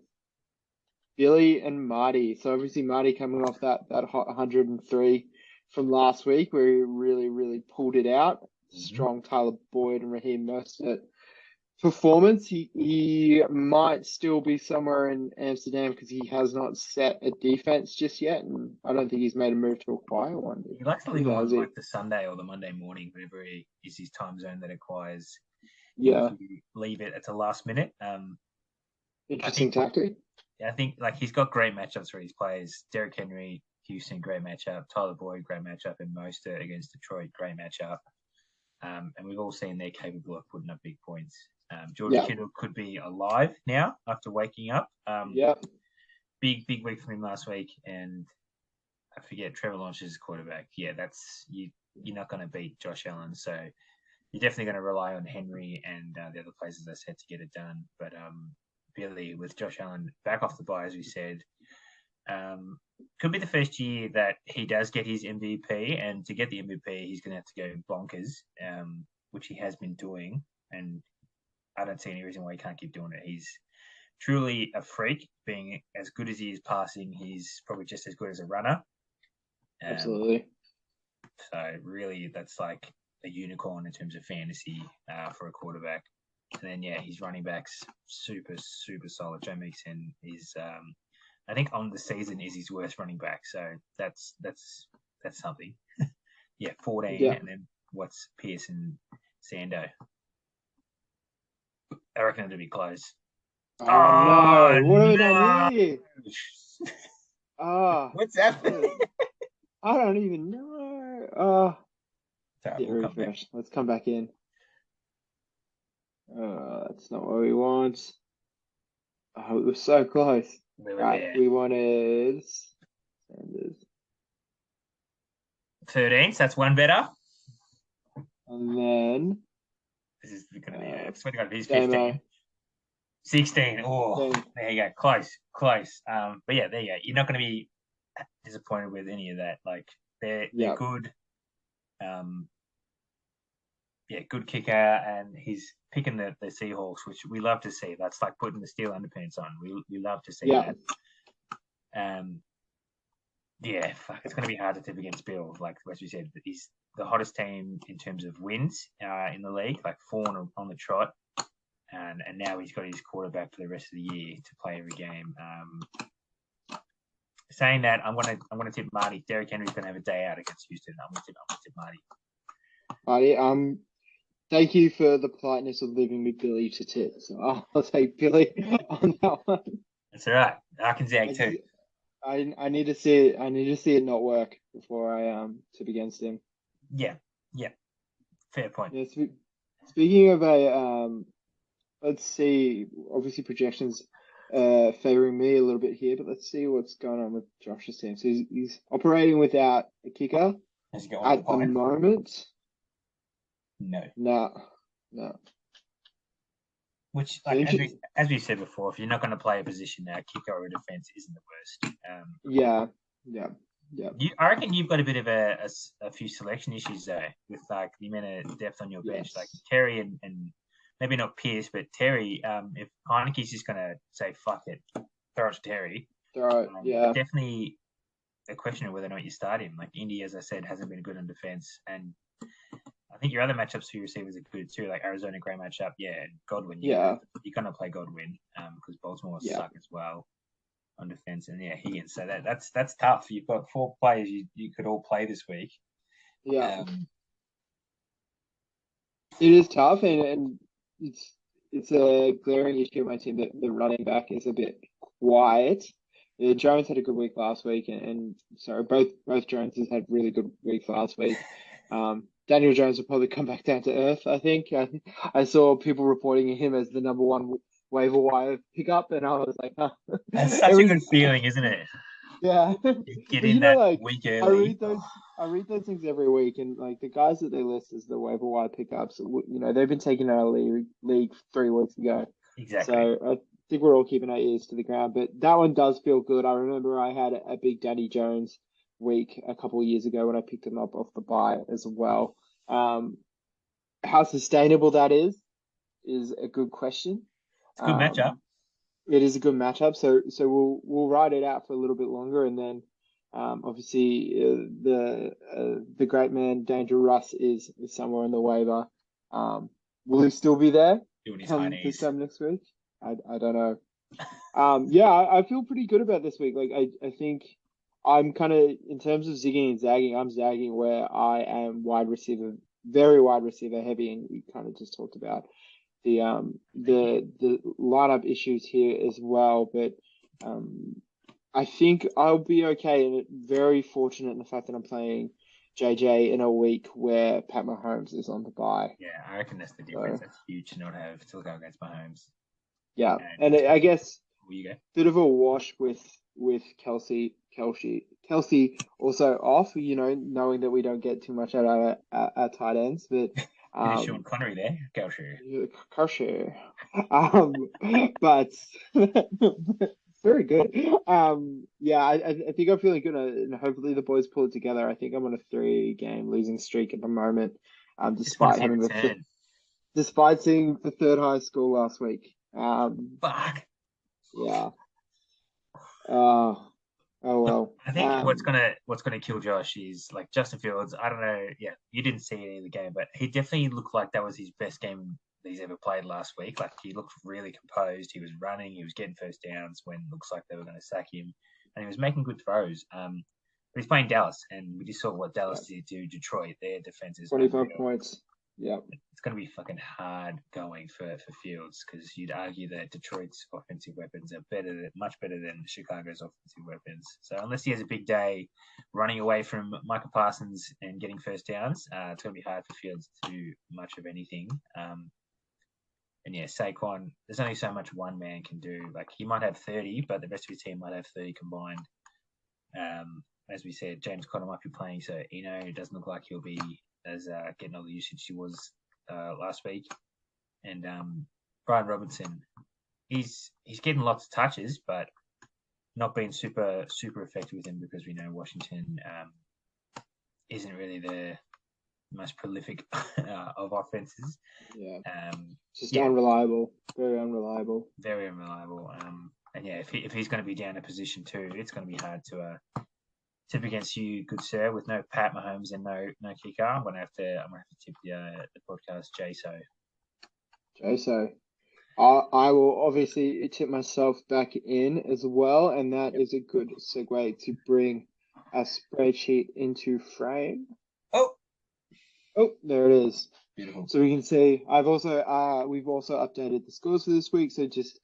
Billy and Marty. So obviously Marty coming off that hot 103 from last week, where he really pulled it out. Strong Tyler Boyd and Raheem Mostert performance. He might still be somewhere in Amsterdam because he has not set a defense just yet, and I don't think he's made a move to acquire one. He likes to leave him on Has he? like the Sunday or the Monday morning, whenever he is his time zone that acquires him Yeah, to leave it at the last minute. interesting tactic. I think like he's got great matchups for his players. Derrick Henry, Houston, great matchup. Tyler Boyd, great matchup. And Mostert against Detroit, great matchup. And we've all seen they're capable of putting up big points. George Kittle could be alive now after waking up. Big week for him last week. And I forget, Trevor Lawrence is quarterback. Yeah, you're not going to beat Josh Allen. So you're definitely going to rely on Henry and the other players, as I said, to get it done. But Billy, with Josh Allen back off the bye, as we said, could be the first year that he does get his MVP. And to get the MVP, he's going to have to go bonkers, which he has been doing. And I don't see any reason why he can't keep doing it. He's truly a freak, being as good as he is passing. He's probably just as good as a runner. Absolutely. So really, that's like a unicorn in terms of fantasy for a quarterback. And then his running backs super solid. Joe Mixon is, I think, on the season is his worst running back. So that's something. 14, Yeah. and then what's Pearson, Sando? I reckon it'll be close. Oh no! What have we done here? What's happening? I don't even know. Refresh. Let's come back in. That's not what we want. Oh, it was so close. We wanted Sanders. 13, so that's one better. And then this is going to be, he's 15. 16. Oh, there you go. Close. But yeah, there you go. You're not going to be disappointed with any of that. Like they're good. Good kicker, and he's picking the Seahawks, which we love to see. That's like putting the steel underpants on. We love to see that. It's going to be hard to tip against Bill. Like as we said, he's the hottest team in terms of wins in the league, like 4 on the trot, and now he's got his quarterback for the rest of the year to play every game. Saying that, I'm gonna tip Marty. Derrick Henry's going to have a day out against Houston. I'm gonna tip Marty. Marty, thank you for the politeness of leaving me Billy to tip. So I'll take Billy on that one. That's all right. I can zag too. I need to see it. I need to see it not work before I tip against him. Yeah. Fair point. Yeah. Speaking of let's see. Obviously, projections favoring me a little bit here, but let's see what's going on with Josh's team. So he's operating without a kicker at the moment. No. Which, like, as we said before, if you're not going to play a position now, kicker or defense isn't the worst. Yeah. I reckon you've got a bit of a few selection issues though, with like the amount of depth on your bench. Like Terry and maybe not Pierce, but Terry. If Heineke's just going to say fuck it, throw it to Terry. Definitely a question of whether or not you start him. Like Indy, as I said, hasn't been good on defense, and I think your other matchups for your receivers are good too. Like Arizona, great matchup. Yeah, Godwin. You're going to play Godwin because Baltimore suck as well on defense, and Higgins. So that's tough. You've got 4 players you could all play this week. Yeah, it is tough, and it's a glaring issue of my team that the running back is a bit quiet. Yeah, Jones had a good week last week, and sorry, both Joneses had really good weeks last week. Daniel Jones will probably come back down to earth. I think I saw people reporting him as the number one waiver wire pickup, and I was like, huh. That's such a every good feeling, isn't it? yeah, You get but in that like week I early. read those I read those things every week, and like the guys that they list as the waiver wire pickups, they've been taken out of league 3 weeks ago. Exactly. So I think we're all keeping our ears to the ground. But that one does feel good. I remember I had a big Danny Jones week a couple of years ago when I picked him up off the buy as well. Um, how sustainable that is a good question. It's a good matchup. Um, it is a good matchup, so we'll ride it out for a little bit longer, and then obviously the great man Danger Russ is somewhere in the waiver. Will he still be there Doing his high come this knees. time next week? I don't know. Yeah, I feel pretty good about this week. Like I think I'm kind of in terms of zigging and zagging, I'm zagging where I am wide receiver, very wide receiver heavy, and we kind of just talked about Thank you. the lineup issues here as well. But I think I'll be okay, and very fortunate in the fact that I'm playing JJ in a week where Pat Mahomes is on the bye. Yeah, I reckon that's the difference. So That's huge to not have to go against Mahomes. yeah, And and I especially guess where you go. bit of a wash with Kelsey also off. Knowing that we don't get too much out of our tight ends, but Bit of Sean um, Connery there. Go sure. Kelsey, um, but very good. Yeah, I think I'm feeling good, and hopefully the boys pull it together. I think I'm on a 3-game losing streak at the moment. Just want to Despite see a having return. despite seeing the third highest score last week. Fuck. Yeah. Uh, oh well. I think what's gonna kill Josh is like Justin Fields. I don't know. Yeah, you didn't see any of the game, but he definitely looked like that was his best game that he's ever played last week. Like he looked really composed. He was running. He was getting first downs when it looks like they were going to sack him, and he was making good throws. But he's playing Dallas, and we just saw what Yeah. Dallas did to Detroit. Their defense is 25 unreal. points. Yeah. It's going to be fucking hard going for Fields because you'd argue that Detroit's offensive weapons are much better than Chicago's offensive weapons. So unless he has a big day running away from Michael Parsons and getting first downs, it's going to be hard for Fields to do much of anything. And yeah, Saquon, there's only so much one man can do. Like he might have 30, but the rest of his team might have 30 combined. As we said, James Conner might be playing, so it doesn't look like he'll be as getting all the usage he was last week. And Brian Robinson, he's getting lots of touches, but not being super effective with him because we know Washington isn't really the most prolific of offenses. Yeah. Just Yeah, unreliable. Very unreliable. very unreliable. And yeah, if he's going to be down a position too, it's going to be hard to tip against you, good sir, with no Pat Mahomes and no kicker. I'm gonna have to tip the podcast JSO. Okay, so I will obviously tip myself back in as well, and that Yep. is a good segue to bring our spreadsheet into frame. Oh, Oh, there it is. beautiful. So we can see we've also updated the scores for this week. So just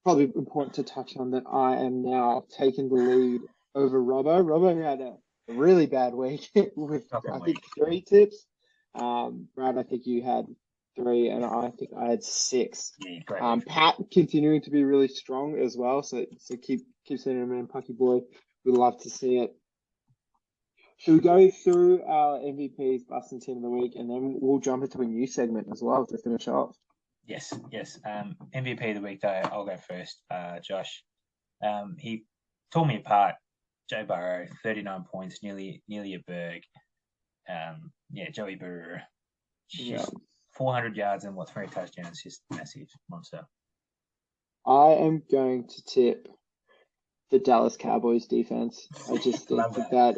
probably important to touch on that I am now taking the lead over Robbo. Robbo who had a really bad week with Shocking I think week. 3 tips. Brad, I think you had 3, and I think I had 6. Yeah, great week. Pat continuing to be really strong as well. So keep sending him in, Pucky boy. We'd love to see it. Should we go through our MVPs, bust and team of the week, and then we'll jump into a new segment as well to finish off? Yes. MVP of the week though, I'll go first. Josh. He tore me apart. Joe Burrow, 39 points, nearly a Berg. Joey Burrow. Yeah. Just 400 yards and 3 touchdowns, just massive monster. I am going to tip the Dallas Cowboys defense. I just think Love that.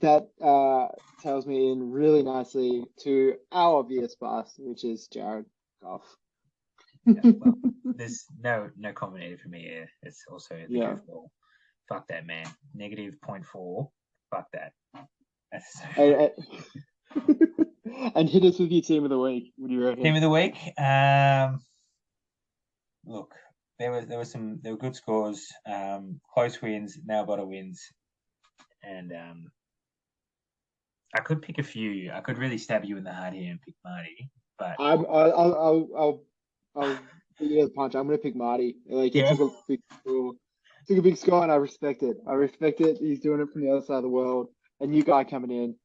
that tells me in really nicely to our obvious bust, which is Jared Goff. Yeah, well, there's no comment for me here. It's also the Yeah. goofball. Fuck that, man. Negative 0.4. Fuck that. That's And hit us with your team of the week. What do you reckon? Team of the week. Look, there were good scores, close wins, nail biter wins, and I could pick a few. I could really stab you in the heart here and pick Marty, but I'll beat you to the punch. I'm gonna pick Marty. Like he yeah, took a big score, and I respect it. I respect it. He's doing it from the other side of the world. A new guy coming in.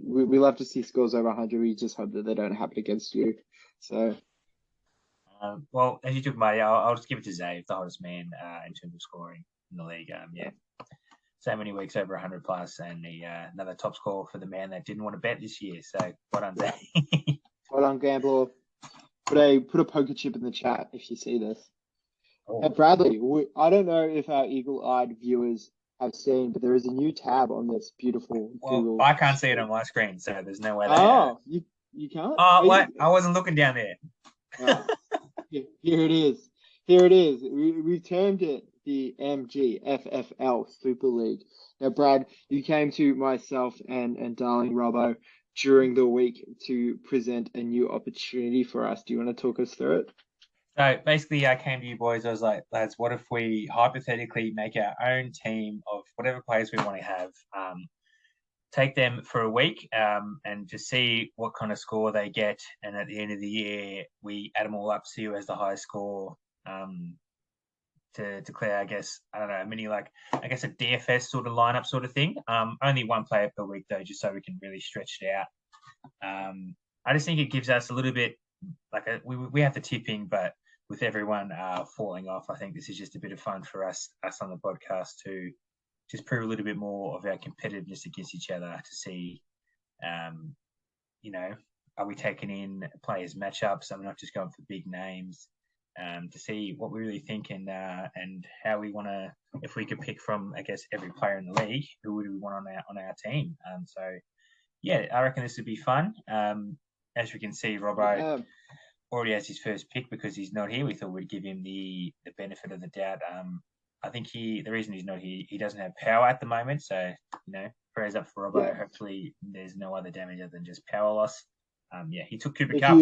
We love to see scores over 100. We just hope that they don't happen against you. So well, as you took Marty, I'll just give it to Zave, the hottest man in terms of scoring in the league. Yeah, so many weeks over 100 plus, and another top score for the man that didn't want to bet this year. So well done, Zave. well done, gambler. Put a poker chip in the chat if you see this. Oh. Bradley, I don't know if our eagle-eyed viewers have seen, but there is a new tab on this beautiful Google. I can't see it on my screen, so there's no way. You can't? Oh, what? I wasn't looking down there. Here it is. Here it is. We termed it the MGFFL Super League. Now, Brad, you came to myself and darling Robbo during the week to present a new opportunity for us. Do you want to talk us through it? So basically, I came to you boys. I was like, lads, what if we hypothetically make our own team of whatever players we want to have, take them for a week, and just see what kind of score they get. And at the end of the year, we add them all up, see who has the highest score, to declare, I guess, I don't know, I guess a DFS sort of lineup sort of thing. Only one player per week, though, just so we can really stretch it out. I just think it gives us a little bit, we have the tipping, but with everyone falling off, I think this is just a bit of fun for us on the podcast to just prove a little bit more of our competitiveness against each other to see, are we taking in players' matchups? Are we not just going for big names? To see what we really think and how we want to, if we could pick from, I guess, every player in the league, who would we want on our team? So, yeah, I reckon this would be fun. As we can see, Robbo already has his first pick because he's not here. We thought we'd give him the benefit of the doubt. I think the reason he's not here, he doesn't have power at the moment. So, prayers up for Robbo. Yeah. Hopefully there's no other damage other than just power loss. He took Cooper Cup.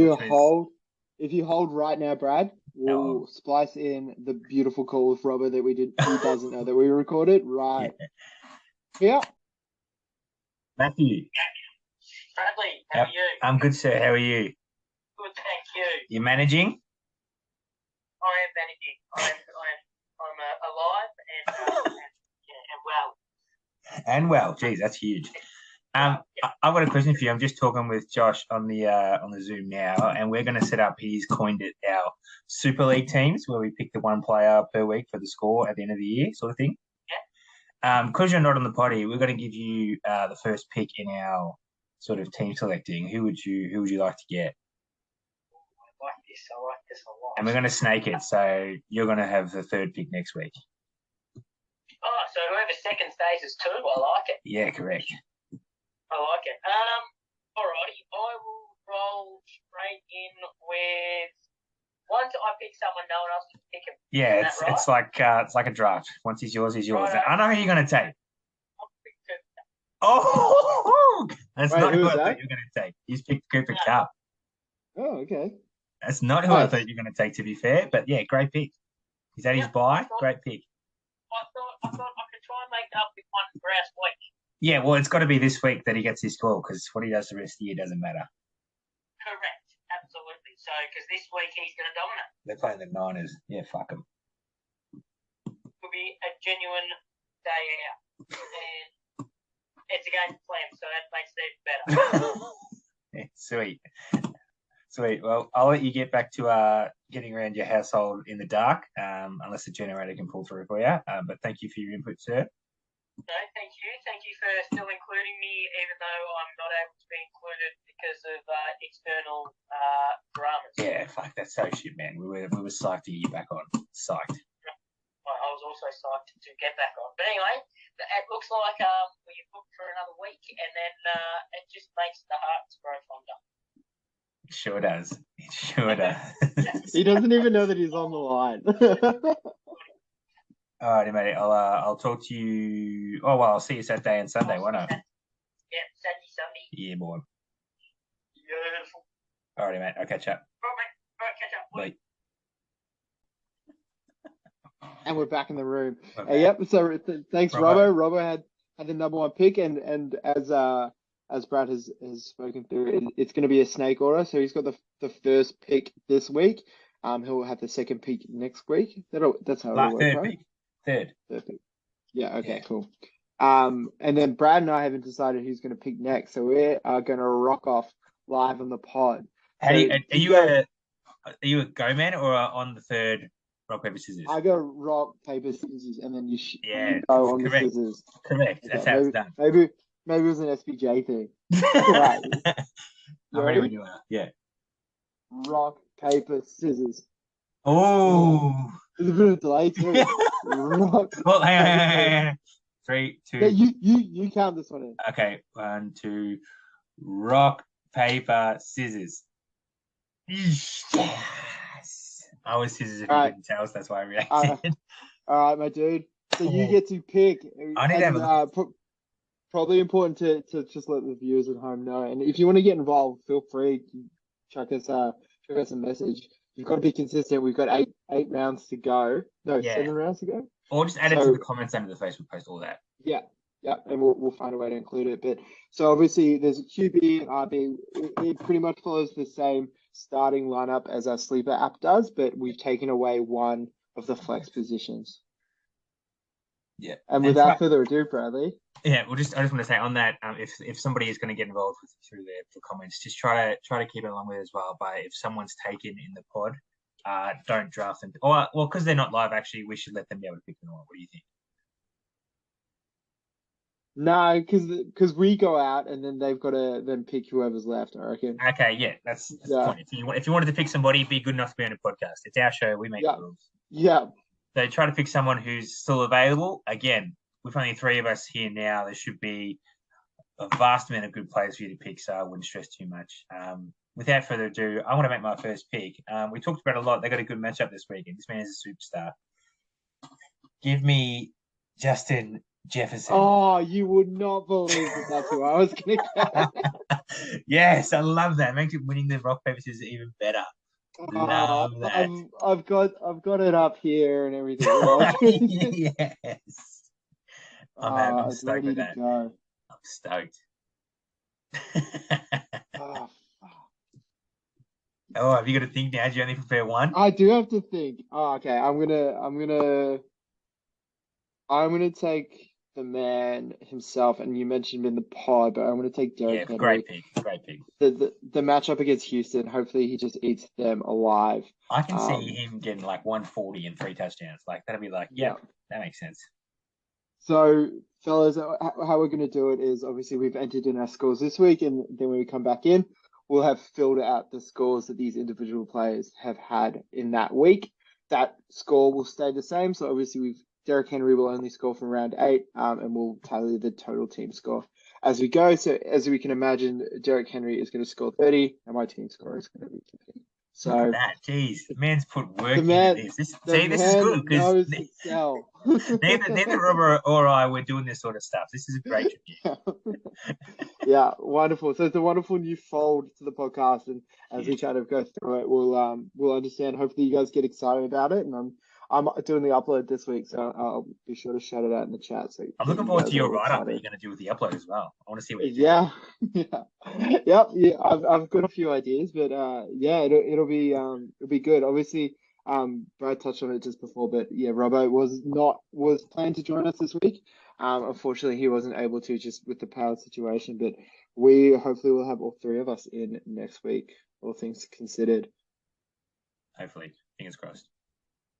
If you hold right now, Brad, we'll splice in the beautiful call with Robbo that we did. He doesn't know that we recorded. Right. Yeah. Matthew. Bradley, how are you? I'm good, sir. How are you? Good, thank you. You're managing? I am managing. I'm alive and well. And well, geez, that's huge. I've got a question for you. I'm just talking with Josh on the Zoom now, and we're going to set up. He's coined it our Super League teams, where we pick the one player per week for the score at the end of the year, sort of thing. Yeah. Because you're not on the potty, we're going to give you the first pick in our sort of team selecting. Who would you like to get? I like this a lot. And we're going to snake it, so you're going to have the third pick next week. Oh, so whoever second stays is two. I like it. Yeah, correct. I like it. Alrighty, I will roll straight in with. Once I pick someone, no one else can pick him. Yeah, it's like a draft. Once he's yours, he's yours. Right, I know who you're going to take. Oh, that's not who I thought you were going to take. You picked Cooper Cup. Oh, okay. That's not who I thought you were going to take, to be fair. But yeah, great pick. Is that his buy? Great pick. I thought I could try and make up with one for our week. Yeah, well, it's got to be this week that he gets his score because what he does the rest of the year doesn't matter. Correct, absolutely. So, because this week he's going to dominate. They're playing the Niners. Yeah, fuck them. Could be a genuine day out. And it's a game to play him, so that makes it even better. Yeah, sweet. Well, I'll let you get back to getting around your household in the dark, unless the generator can pull through for you. But thank you for your input, sir. No, thank you. Thank you for still including me, even though I'm not able to be included because of external dramas. Yeah, fuck, that's so shit, man. We were psyched to get you back on. Psyched. I was also psyched to get back on. But anyway, it looks like we're booked for another week, and then it just makes the hearts grow fonder. It sure does. It sure does. He doesn't even know that he's on the line. All right, mate. I'll talk to you. Oh well, I'll see you Saturday and Sunday. Why not? Yeah, Saturday, Sunday. Yeah, boy. Beautiful. All right, mate. I'll catch up. All right, mate. All right, catch up. Bye. And we're back in the room. Okay. Yep. So thanks, Robbo. Robbo had the number one pick, and as Brad has spoken through, it's going to be a snake order. So he's got the first pick this week. He'll have the second pick next week. That's how it'll work, Third right? pick. Third pick. Yeah. Okay. Yeah. Cool. And then Brad and I haven't decided who's going to pick next, so we are going to rock off live on the pod. How do you, are you a go man or on the third rock paper scissors? I go rock paper scissors, and then you go on correct. the scissors. Correct. Okay, That's how it's done. Maybe it was an SPJ thing. Right. I'm ready when you are. Yeah. Rock paper scissors. Oh. There's a bit of delay too. Rock. Well, hang on. 3, 2. Yeah, you count this one in. Okay, 1, 2. Rock, paper, scissors. Yes. I was scissors if you couldn't tell, so that's why I reacted. All right, my dude. So you get to pick. I need to have a look. Probably important to just let the viewers at home know. And if you want to get involved, feel free to chuck us a message. You've got to be consistent. We've got eight rounds to go. No, 7 rounds to go. Or just add it to the comments under the Facebook post, all that. Yeah, and we'll find a way to include it. But so obviously there's a QB and RB. It pretty much follows the same starting lineup as our sleeper app does, but we've taken away one of the flex positions. Yeah. And without further ado, Bradley. Yeah, I just want to say on that, if somebody is going to get involved through the comments, just try to keep it along with it as well. But if someone's taken in the pod, don't draft them. Well, because they're not live, actually, we should let them be able to pick them on. What do you think? No, because we go out and then they've got to then pick whoever's left, I reckon. Okay, yeah, that's the point. If you wanted to pick somebody, be good enough to be on a podcast. It's our show. We make the rules. Yeah. So try to pick someone who's still available. Again, with only 3 of us here now, there should be a vast amount of good players for you to pick, so I wouldn't stress too much. Without further ado, I want to make my first pick. We talked about it a lot. They got a good matchup this week, and this man is a superstar. Give me Justin Jefferson. Oh, you would not believe that's who I was going to get. Yes, I love that. It makes it winning the rock paper scissors even better. Love that. I've got it up here and everything. Yes. I'm stoked with that. I'm stoked. Oh, have you got to think now? Do you only prepare one? I do have to think. Oh, okay. I'm gonna take the man himself, and you mentioned him in the pod, but I'm gonna take Derrick Henry. Great pick. The matchup against Houston. Hopefully, he just eats them alive. I can see him getting like 140 and 3 touchdowns. Like that'd be like, that makes sense. So, fellas, how we're gonna do it is obviously we've entered in our scores this week, and then when we come back in, we'll have filled out the scores that these individual players have had in that week. That score will stay the same. So obviously Derrick Henry will only score from round 8, and we'll tally the total team score as we go. So as we can imagine, Derrick Henry is going to score 30, and my team score is going to be 50. So look at that, jeez, the man's put work into this. This is good because neither Robert or I were doing this sort of stuff. This is a great tribute. Yeah, wonderful. So it's a wonderful new fold to the podcast, and as we kind of go through it, we'll understand. Hopefully, you guys get excited about it, and I'm doing the upload this week, so I'll be sure to shout it out in the chat. So I'm looking forward to your write-up that you're going to do with the upload as well. I want to see what you do. Yeah. I've got a few ideas, but it'll be good. Obviously, Brad touched on it just before, but yeah, Robbo was planned to join us this week. Unfortunately, he wasn't able to just with the power situation, but we hopefully will have all 3 of us in next week, all things considered. Hopefully, fingers crossed.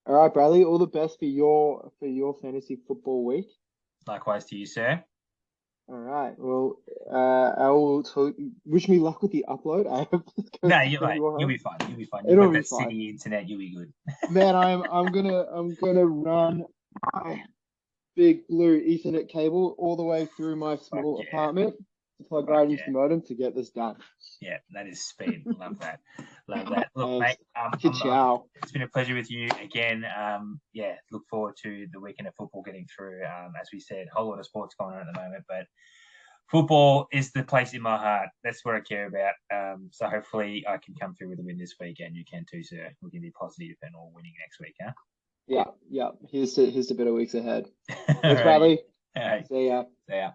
All right, Bradley, all the best for your fantasy football week. Likewise to you, sir. All right. Well, I will wish me luck with the upload. I hope this goes. No, you'll be fine. You'll be fine. It'll be fine. City internet, you'll be good. Man, I'm gonna run my big blue Ethernet cable all the way through my small apartment to plug right into the modem to get this done. Yeah, that is speed. Love that. Look, mate, it's been a pleasure with you again. Look forward to the weekend of football getting through. As we said, a whole lot of sports going on at the moment, but football is the place in my heart. That's what I care about. So hopefully I can come through with a win this week, and you can too, sir. We can be positive and all winning next week, huh? Yeah. Here's to better weeks ahead. Thanks, Alrighty. Bradley. All right. See ya. See ya.